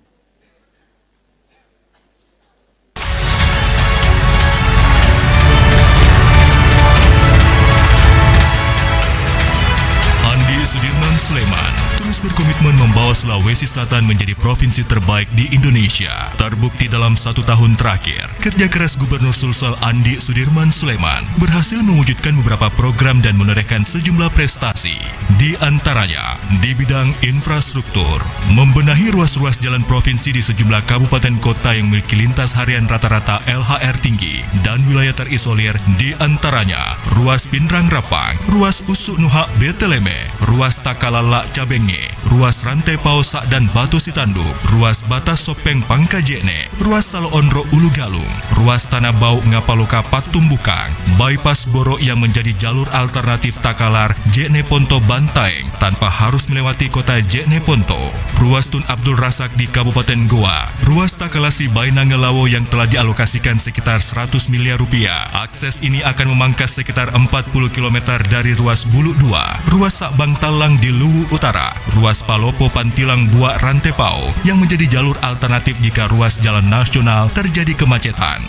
Andi Sudirman Sulaiman terus berkomitmen membawa Sulawesi Selatan menjadi provinsi terbaik di Indonesia. Terbukti dalam 1 tahun terakhir, kerja keras Gubernur Sulsel Andi Sudirman Sulaiman berhasil mewujudkan beberapa program dan menorehkan sejumlah prestasi. Di antaranya, di bidang infrastruktur, membenahi ruas-ruas jalan provinsi di sejumlah kabupaten kota yang memiliki lintas harian rata-rata LHR tinggi dan wilayah terisolir, di antaranya ruas Pindrang Rapang, ruas Usuk Nuhak Beteleme, ruas Takalala Cabenge, ruas Rantai Pausak dan Batu Sitanduk, ruas Batas Sopeng Pangkajene, ruas Saloonro Ulu Galung, ruas Tanah Bau Ngapaloka Patumbukang, bypass Boro yang menjadi jalur alternatif Takalar Jene Ponto Bantaeng tanpa harus melewati kota Jene Ponto, ruas Tun Abdul Razak di Kabupaten Goa, ruas Takalasi Bainangelawo yang telah dialokasikan sekitar 100 miliar rupiah. Akses ini akan memangkas sekitar 40 km dari ruas Bulu 2, ruas Sakbang Talang di Luwu Utara, ruas Palopo Pantilang Buak Rantepao yang menjadi jalur alternatif jika ruas jalan nasional terjadi kemacetan,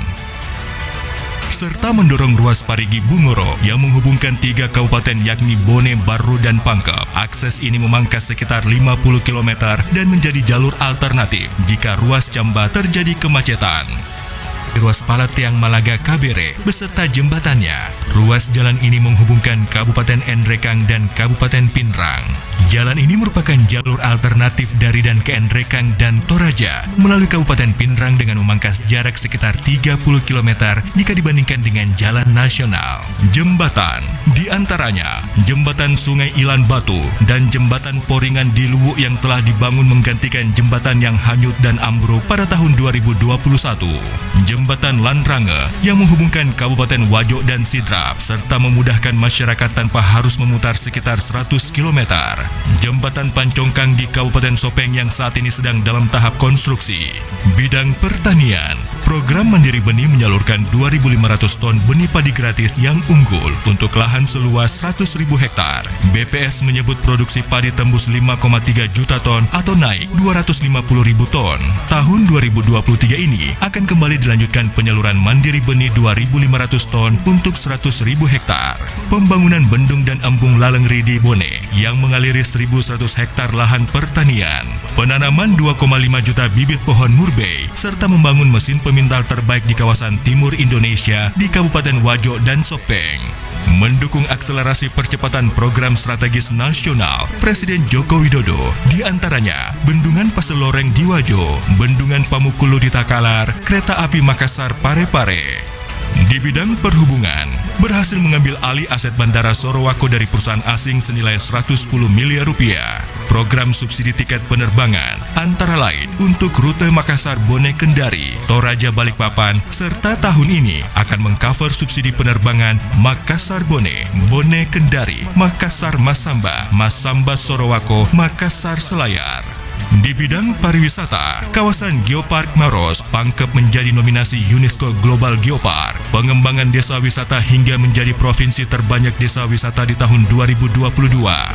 serta mendorong ruas Parigi Bungoro yang menghubungkan 3 kabupaten yakni Bone, Barru, dan Pangkep. Akses ini memangkas sekitar 50 km dan menjadi jalur alternatif jika ruas Camba terjadi kemacetan. Ruas Palatiang Malaga Kabere beserta jembatannya. Ruas jalan ini menghubungkan Kabupaten Enrekang dan Kabupaten Pindrang. Jalan ini merupakan jalur alternatif dari dan ke Enrekang dan Toraja melalui Kabupaten Pindrang dengan memangkas jarak sekitar 30 km jika dibandingkan dengan jalan nasional. Jembatan. Di antaranya, Jembatan Sungai Ilan Batu dan Jembatan Poringan di Luwuk yang telah dibangun menggantikan jembatan yang hanyut dan ambruk pada tahun 2021. Jembatan Lanrange yang menghubungkan Kabupaten Wajo dan Sidrap serta memudahkan masyarakat tanpa harus memutar sekitar 100 km. Jembatan Pancongkang di Kabupaten Sopeng yang saat ini sedang dalam tahap konstruksi. Bidang pertanian, program Mandiri Benih menyalurkan 2.500 ton benih padi gratis yang unggul untuk lahan seluas 100.000 hektar. BPS menyebut produksi padi tembus 5,3 juta ton atau naik 250.000 ton. Tahun 2023 ini akan kembali dilanjutkan penyaluran Mandiri Benih 2.500 ton untuk 100.000 hektar. Pembangunan bendung dan embung Lalengri di Bone yang mengaliri 1.100 hektar lahan pertanian. Penanaman 2,5 juta bibit pohon murbei serta membangun mesin pemintal terbaik di kawasan timur Indonesia di Kabupaten Wajo dan Sopeng. Mendukung akselerasi percepatan program strategis nasional Presiden Joko Widodo, di antaranya Bendungan Paseloreng di Wajo, Bendungan Pamukulu di Takalar, Kereta Api Makassar Parepare. Di bidang perhubungan, berhasil mengambil alih aset Bandara Sorowako dari perusahaan asing senilai 110 miliar rupiah. Program subsidi tiket penerbangan antara lain untuk rute Makassar Bone Kendari, Toraja Balikpapan, serta tahun ini akan mengcover subsidi penerbangan Makassar Bone, Bone Kendari, Makassar Masamba, Masamba Sorowako, Makassar Selayar. Di bidang pariwisata, kawasan Geopark Maros pangkep menjadi nominasi UNESCO Global Geopark. Pengembangan desa wisata hingga menjadi provinsi terbanyak desa wisata di tahun 2022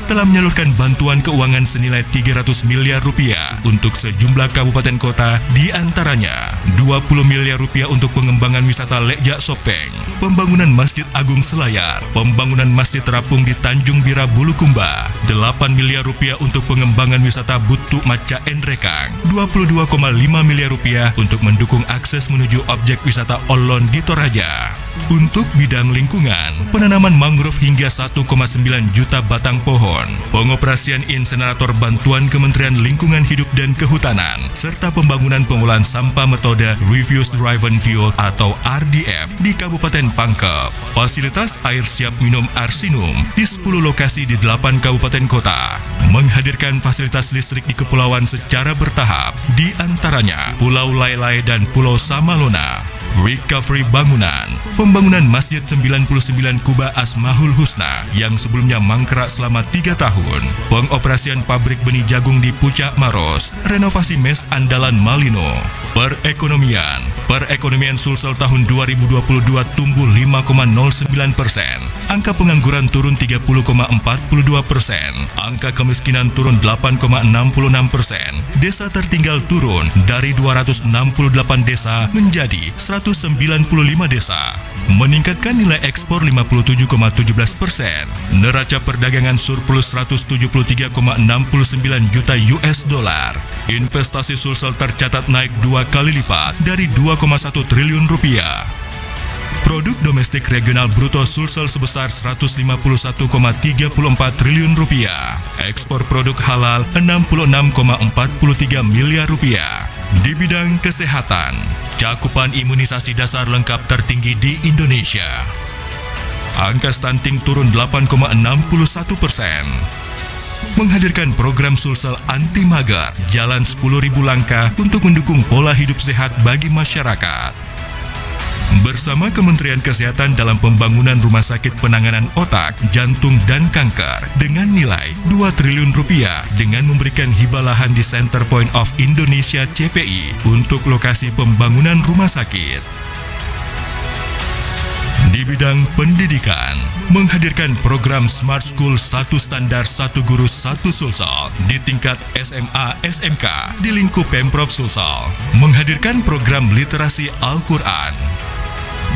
telah menyalurkan bantuan keuangan senilai 300 miliar rupiah untuk sejumlah kabupaten kota, di antaranya 20 miliar rupiah untuk pengembangan wisata Lekjak Sopeng, pembangunan Masjid Agung Selayar, pembangunan Masjid Terapung di Tanjung Bira Bulukumba, 8 miliar rupiah untuk pengembangan wisata Butuk Maca Enrekang, 22,5 miliar rupiah untuk mendukung akses menuju objek wisata Olon di Toraja. Untuk bidang lingkungan, penanaman mangrove hingga 1,9 juta batang pohon, pengoperasian insenerator bantuan Kementerian Lingkungan Hidup dan Kehutanan, serta pembangunan pengolahan sampah metode Refuse Driven Fuel atau RDF di Kabupaten Pangkep, fasilitas air siap minum Arsinum di 10 lokasi di 8 kabupaten kota, menghadirkan fasilitas listrik di kepulauan secara bertahap, di antaranya Pulau Lailai dan Pulau Samalona. Recovery bangunan, pembangunan Masjid 99 Kuba Asmaul Husna yang sebelumnya mangkrak selama 3 tahun, pengoperasian pabrik benih jagung di Pucak Maros, renovasi mes andalan Malino. Perekonomian Sulsel tahun 2022 tumbuh 5,09%, angka pengangguran turun 30,42%, angka kemiskinan turun 8,66%, desa tertinggal turun dari 268 desa menjadi 195 desa, meningkatkan nilai ekspor 57,17%, neraca perdagangan surplus 173,69 juta US dollar, investasi Sulsel tercatat naik 2 kali lipat dari 2,1 triliun rupiah. Produk domestik regional bruto Sulsel sebesar 151,34 triliun rupiah. Ekspor produk halal 66,43 miliar rupiah. Di bidang kesehatan, cakupan imunisasi dasar lengkap tertinggi di Indonesia. Angka stunting turun 8,61%. Menghadirkan program Sulsel anti mager, jalan 10.000 langkah untuk mendukung pola hidup sehat bagi masyarakat. Bersama Kementerian Kesehatan dalam pembangunan rumah sakit penanganan otak, jantung, dan kanker dengan nilai 2 triliun rupiah dengan memberikan hibah lahan di Center Point of Indonesia CPI untuk lokasi pembangunan rumah sakit. Di bidang pendidikan, menghadirkan program Smart School 1 Standar 1 Guru 1 Sulsel di tingkat SMA SMK di lingkup Pemprov Sulsel, menghadirkan program literasi Al-Quran.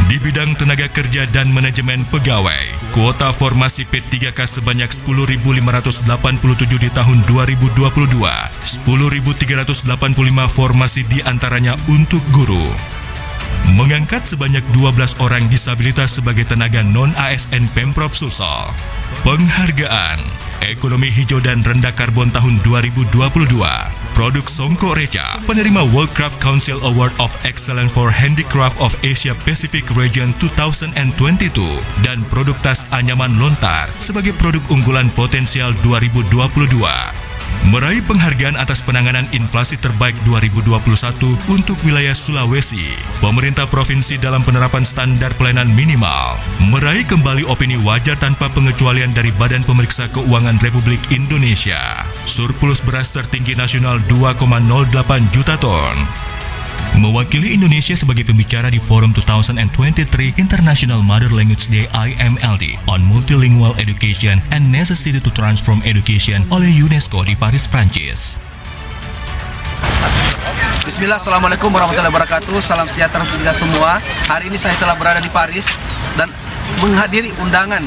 Di bidang tenaga kerja dan manajemen pegawai, kuota formasi P3K sebanyak 10.587 di tahun 2022, 10.385 formasi diantaranya untuk guru. Mengangkat sebanyak 12 orang disabilitas sebagai tenaga non-ASN Pemprov Sulsel. Penghargaan Ekonomi Hijau dan Rendah Karbon tahun 2022 Produk Songko Reca, penerima World Craft Council Award of Excellence for Handicraft of Asia Pacific Region 2022 dan produk tas anyaman lontar sebagai produk unggulan potensial 2022. Meraih penghargaan atas penanganan inflasi terbaik 2021 untuk wilayah Sulawesi, pemerintah provinsi dalam penerapan standar pelayanan minimal, meraih kembali opini wajar tanpa pengecualian dari Badan Pemeriksa Keuangan Republik Indonesia, surplus beras tertinggi nasional 2,08 juta ton. Mewakili Indonesia sebagai pembicara di Forum 2023 International Mother Language Day IMLD on Multilingual Education and Necessity to Transform Education oleh UNESCO di Paris, Prancis. Bismillah, Assalamualaikum warahmatullahi wabarakatuh. Salam sejahtera untuk kita semua. Hari ini saya telah berada di Paris dan menghadiri undangan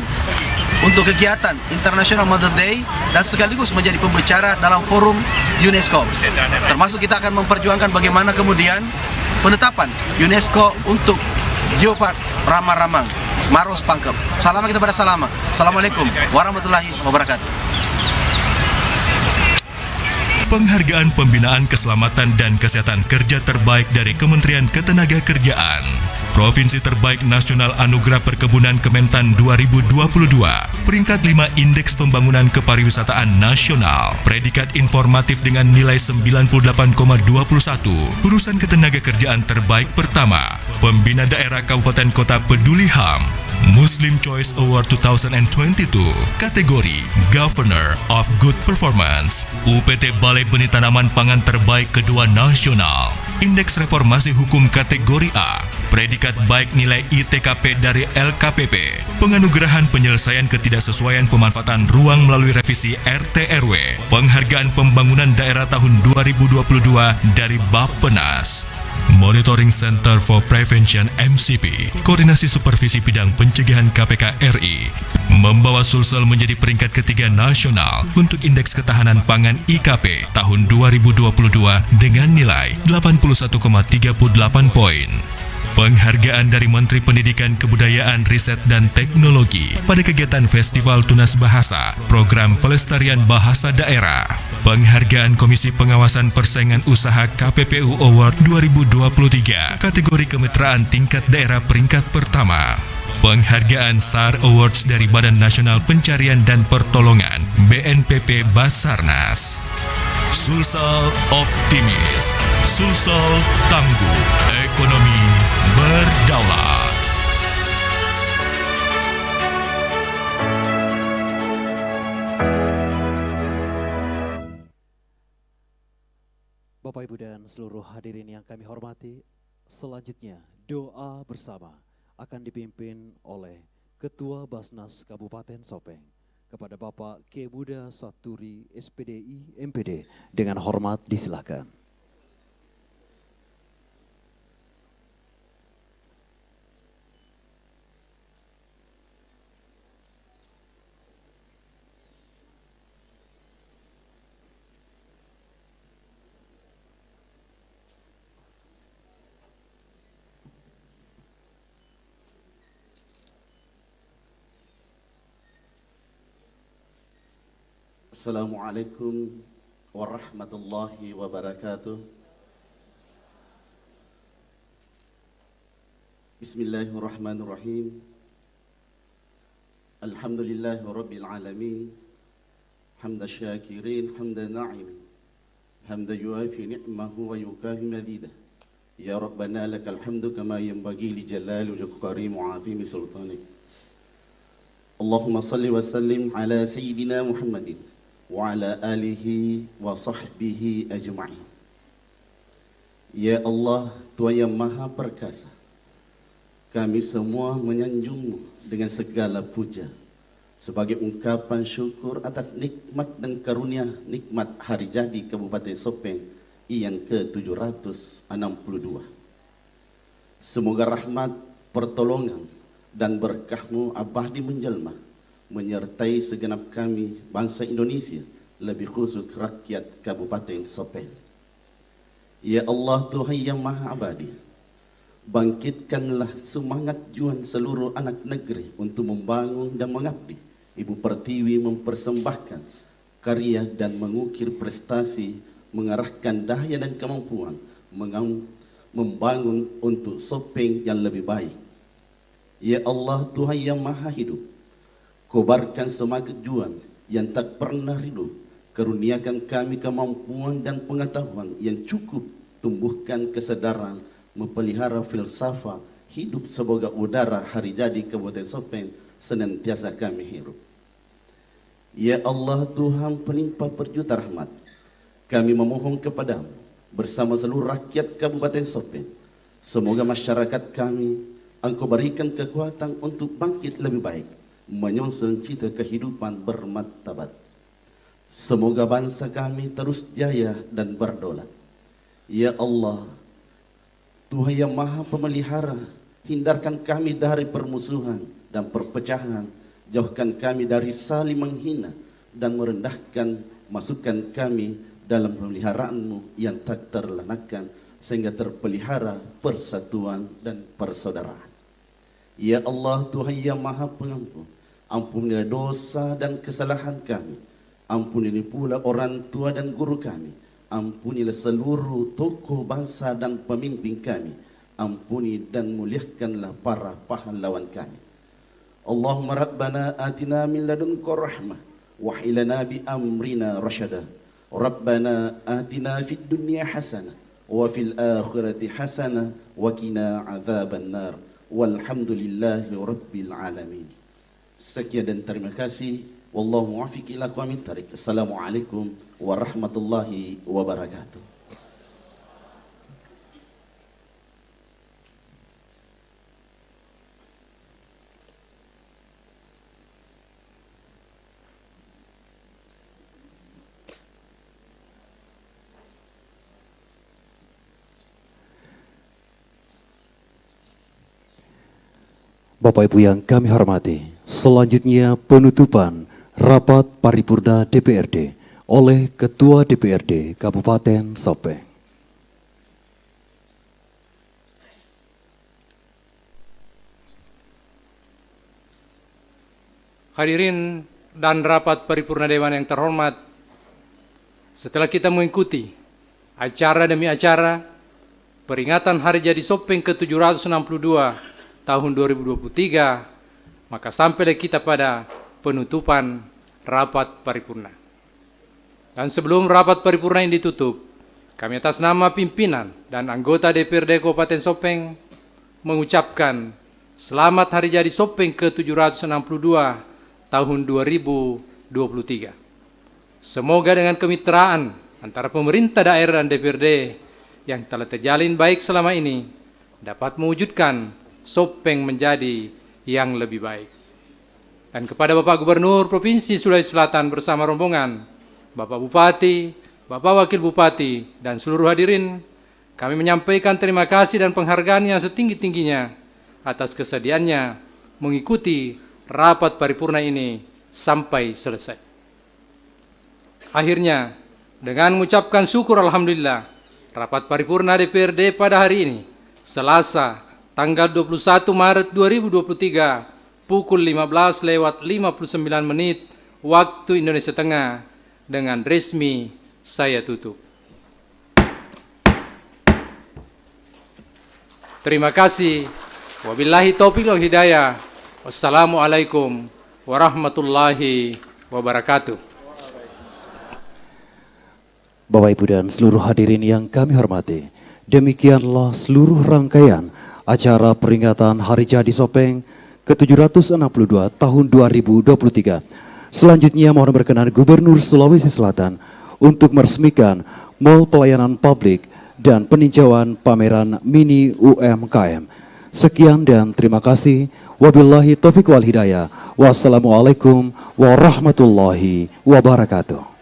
untuk kegiatan International Mother Day dan sekaligus menjadi pembicara dalam forum UNESCO. Termasuk kita akan memperjuangkan bagaimana kemudian penetapan UNESCO untuk Geopark Ramang-Ramang, Maros Pangkep. Salam kita pada Salama. Assalamualaikum warahmatullahi wabarakatuh. Penghargaan Pembinaan Keselamatan dan Kesehatan Kerja Terbaik dari Kementerian Ketenagakerjaan. Provinsi Terbaik Nasional Anugerah Perkebunan Kementan 2022. Peringkat 5 Indeks Pembangunan Kepariwisataan Nasional. Predikat informatif dengan nilai 98,21. Urusan Ketenagakerjaan Terbaik Pertama. Pembina Daerah Kabupaten Kota Peduli HAM. Muslim Choice Award 2022. Kategori Governor of Good Performance. UPT Balai Benih Tanaman Pangan Terbaik Kedua Nasional. Indeks Reformasi Hukum kategori A. Predikat baik nilai ITKP dari LKPP. Penganugerahan penyelesaian ketidaksesuaian pemanfaatan ruang melalui revisi RT/RW. Penghargaan Pembangunan Daerah tahun 2022 dari Bappenas. Monitoring Center for Prevention MCP, Koordinasi Supervisi Bidang Pencegahan KPK RI, membawa Sulsel menjadi peringkat ketiga nasional untuk Indeks Ketahanan Pangan IKP tahun 2022 dengan nilai 81,38 poin. Penghargaan dari Menteri Pendidikan Kebudayaan Riset dan Teknologi pada kegiatan Festival Tunas Bahasa, Program Pelestarian Bahasa Daerah. Penghargaan Komisi Pengawasan Persaingan Usaha KPPU Award 2023, kategori Kemitraan Tingkat Daerah peringkat pertama. Penghargaan SAR Awards dari Badan Nasional Pencarian dan Pertolongan BNPB Basarnas. Sulsel optimis, Sulsel tangguh, ekonomi berdaulat. Bapak, Ibu, dan seluruh hadirin yang kami hormati, selanjutnya doa bersama akan dipimpin oleh Ketua Basnas Kabupaten Sopeng kepada Bapak Kemuda Saturi SPDI MPD. Dengan hormat disilakan. Assalamualaikum warahmatullahi wabarakatuh. Bismillahirrahmanirrahim. Alhamdulillahi rabbil alamin. Hamda syakirin, hamda na'imin. Hamda yuafi ni'mahu wa yukafi madidah. Ya Rabbana lakal hamdu kama yanbaghi li jalali wajhika wa 'azimi sultanik. Allahumma salli wa sallim ala sayyidina Muhammadin wa ala alihi wa sahbihi ajma'in. Ya Allah, Tuhan yang Maha Perkasa, kami semua menyanjung-Mu dengan segala puja sebagai ungkapan syukur atas nikmat dan karunia nikmat hari jadi Kabupaten Sopeng yang ke-762. Semoga rahmat, pertolongan dan berkah-Mu abadi menjelma menyertai segenap kami bangsa Indonesia, lebih khusus rakyat Kabupaten Sopeng. Ya Allah, Tuhan yang Maha Abadi, bangkitkanlah semangat juang seluruh anak negeri untuk membangun dan mengabdi. Ibu Pertiwi mempersembahkan karya dan mengukir prestasi mengarahkan daya dan kemampuan membangun untuk Sopeng yang lebih baik. Ya Allah, Tuhan yang Maha Hidup, kobarkan semangat juang yang tak pernah rindu, karuniakan kami kemampuan dan pengetahuan yang cukup, tumbuhkan kesadaran, mempelihara filsafat hidup semoga udara hari jadi Kabupaten Sopeng senantiasa kami hirup. Ya Allah, Tuhan pelimpah berjuta rahmat, kami memohon kepadamu bersama seluruh rakyat Kabupaten Sopeng, semoga masyarakat kami Engkau berikan kekuatan untuk bangkit lebih baik, menyongsong cita kehidupan bermartabat. Semoga bangsa kami terus jaya dan berdaulat. Ya Allah, Tuhan yang Maha Pemelihara, hindarkan kami dari permusuhan dan perpecahan, jauhkan kami dari saling menghina dan merendahkan, masukkan kami dalam pemeliharaan-Mu yang tak terlanakan, sehingga terpelihara persatuan dan persaudaraan. Ya Allah, Tuhan yang Maha Pengampun, ampunilah dosa dan kesalahan kami, ampunilah pula orang tua dan guru kami, ampunilah seluruh tokoh bangsa dan pemimpin kami, ampuni dan muliakanlah para pahlawan kami. Allahumma Rabbana atina min ladunka rahmah wahilana bi amrina rasyada. Rabbana atina fid dunya hasanah wa fil akhirati hasanah wa qina adzaban nar. Walhamdulillahi rabbil alamin. Sekian dan terima kasih. Wallahu muwaffiq ila aqwamit thariq. Assalamualaikum warahmatullahi wabarakatuh. Bapak Ibu yang kami hormati, selanjutnya penutupan rapat paripurna DPRD oleh Ketua DPRD Kabupaten Sopeng. Hadirin dan rapat paripurna Dewan yang terhormat, setelah kita mengikuti acara demi acara peringatan Hari Jadi Sopeng ke-762 tahun 2023, maka sampailah kita pada penutupan rapat paripurna. Dan sebelum rapat paripurna ini ditutup, kami atas nama pimpinan dan anggota DPRD Kabupaten Sopeng mengucapkan selamat Hari Jadi Sopeng ke-762 tahun 2023. Semoga dengan kemitraan antara pemerintah daerah dan DPRD yang telah terjalin baik selama ini dapat mewujudkan Sopeng menjadi yang lebih baik. Dan kepada Bapak Gubernur Provinsi Sulawesi Selatan bersama rombongan, Bapak Bupati, Bapak Wakil Bupati, dan seluruh hadirin, kami menyampaikan terima kasih dan penghargaan yang setinggi-tingginya atas kesediaannya mengikuti rapat paripurna ini sampai selesai. Akhirnya, dengan mengucapkan syukur Alhamdulillah, rapat paripurna DPRD pada hari ini, Selasa, tanggal 21 Maret 2023, pukul 15:59 waktu Indonesia Tengah, dengan resmi saya tutup. Terima kasih. Wabillahi taufiq wal hidayah. Wassalamualaikum warahmatullahi wabarakatuh. Bapak Ibu dan seluruh hadirin yang kami hormati, demikianlah seluruh rangkaian acara peringatan Hari Jadi Sopeng ke-762 tahun 2023. Selanjutnya mohon berkenan Gubernur Sulawesi Selatan untuk meresmikan Mall Pelayanan Publik dan peninjauan pameran mini UMKM. Sekian dan terima kasih. Wabillahi taufiq wal hidayah. Wassalamualaikum warahmatullahi wabarakatuh.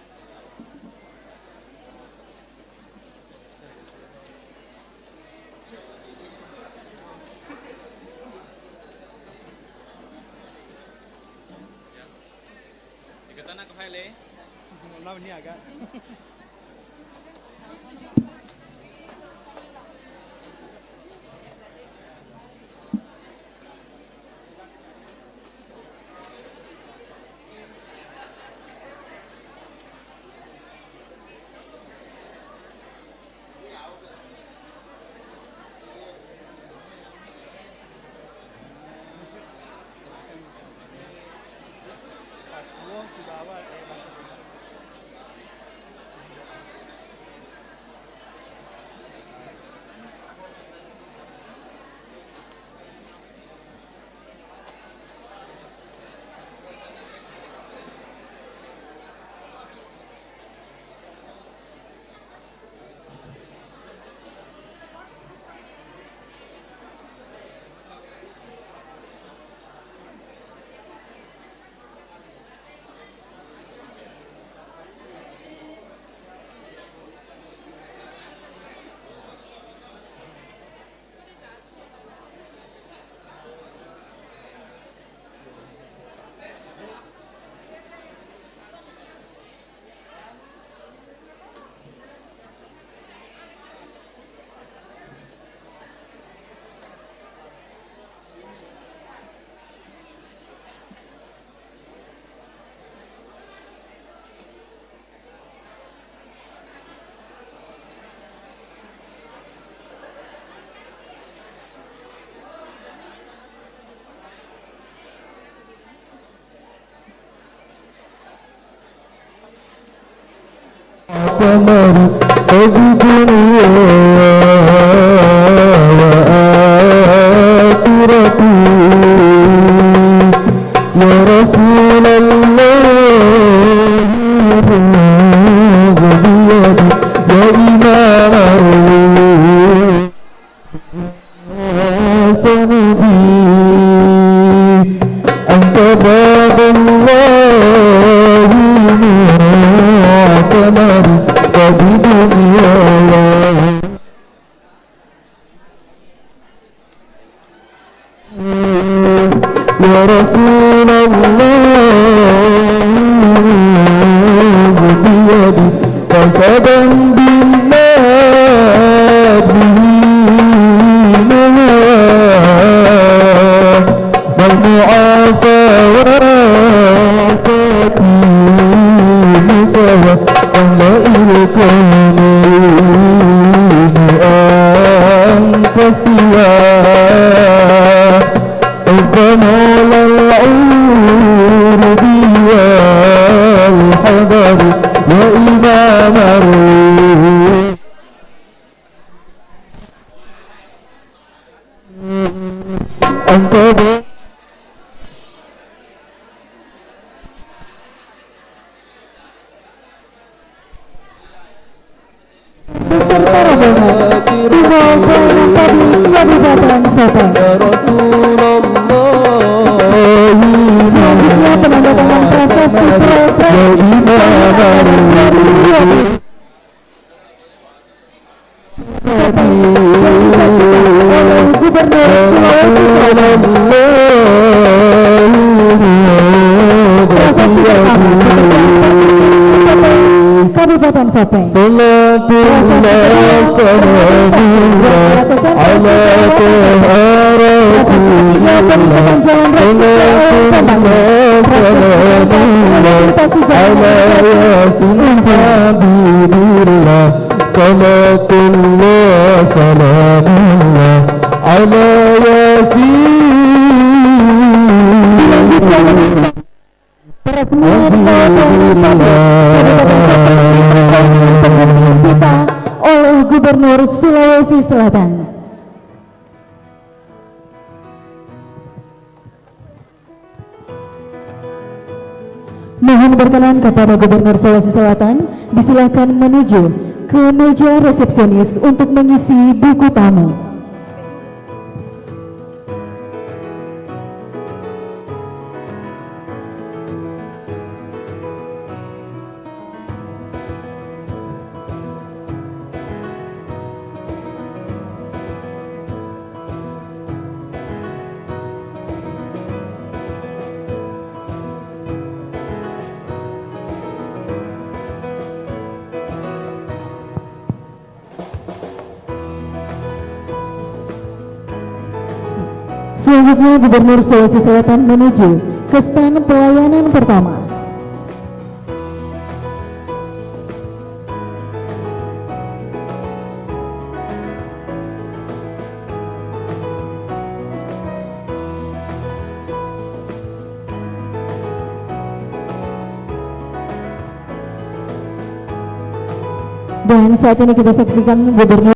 القمر وبدنيا وآخرتي يا رسول الله بيدي يا إمام سندي أنت باب الله معتمر فبدنياي يا رسول الله بيدي قصدا بالله والمعافى وعافاتي سوى أهل الكونين أنت سوى الضمال العود والحذر يا إمام الروح أنت beserta rombongan dimohon tadi Kabupaten Sopeng. Selanjutnya penandatangan prasasti yang disaksikan oleh Gubernur Sulawesi Selatan. Prasasti pertama Kabupaten Sopeng. Kita oleh Gubernur Sulawesi Selatan. Mohon berkenan kepada Gubernur Sulawesi Selatan disilakan menuju ke meja resepsionis untuk mengisi buku tamu. Selanjutnya Gubernur Sulawesi Selatan menuju ke stand pelayanan pertama. Dan saat ini kita saksikan Gubernur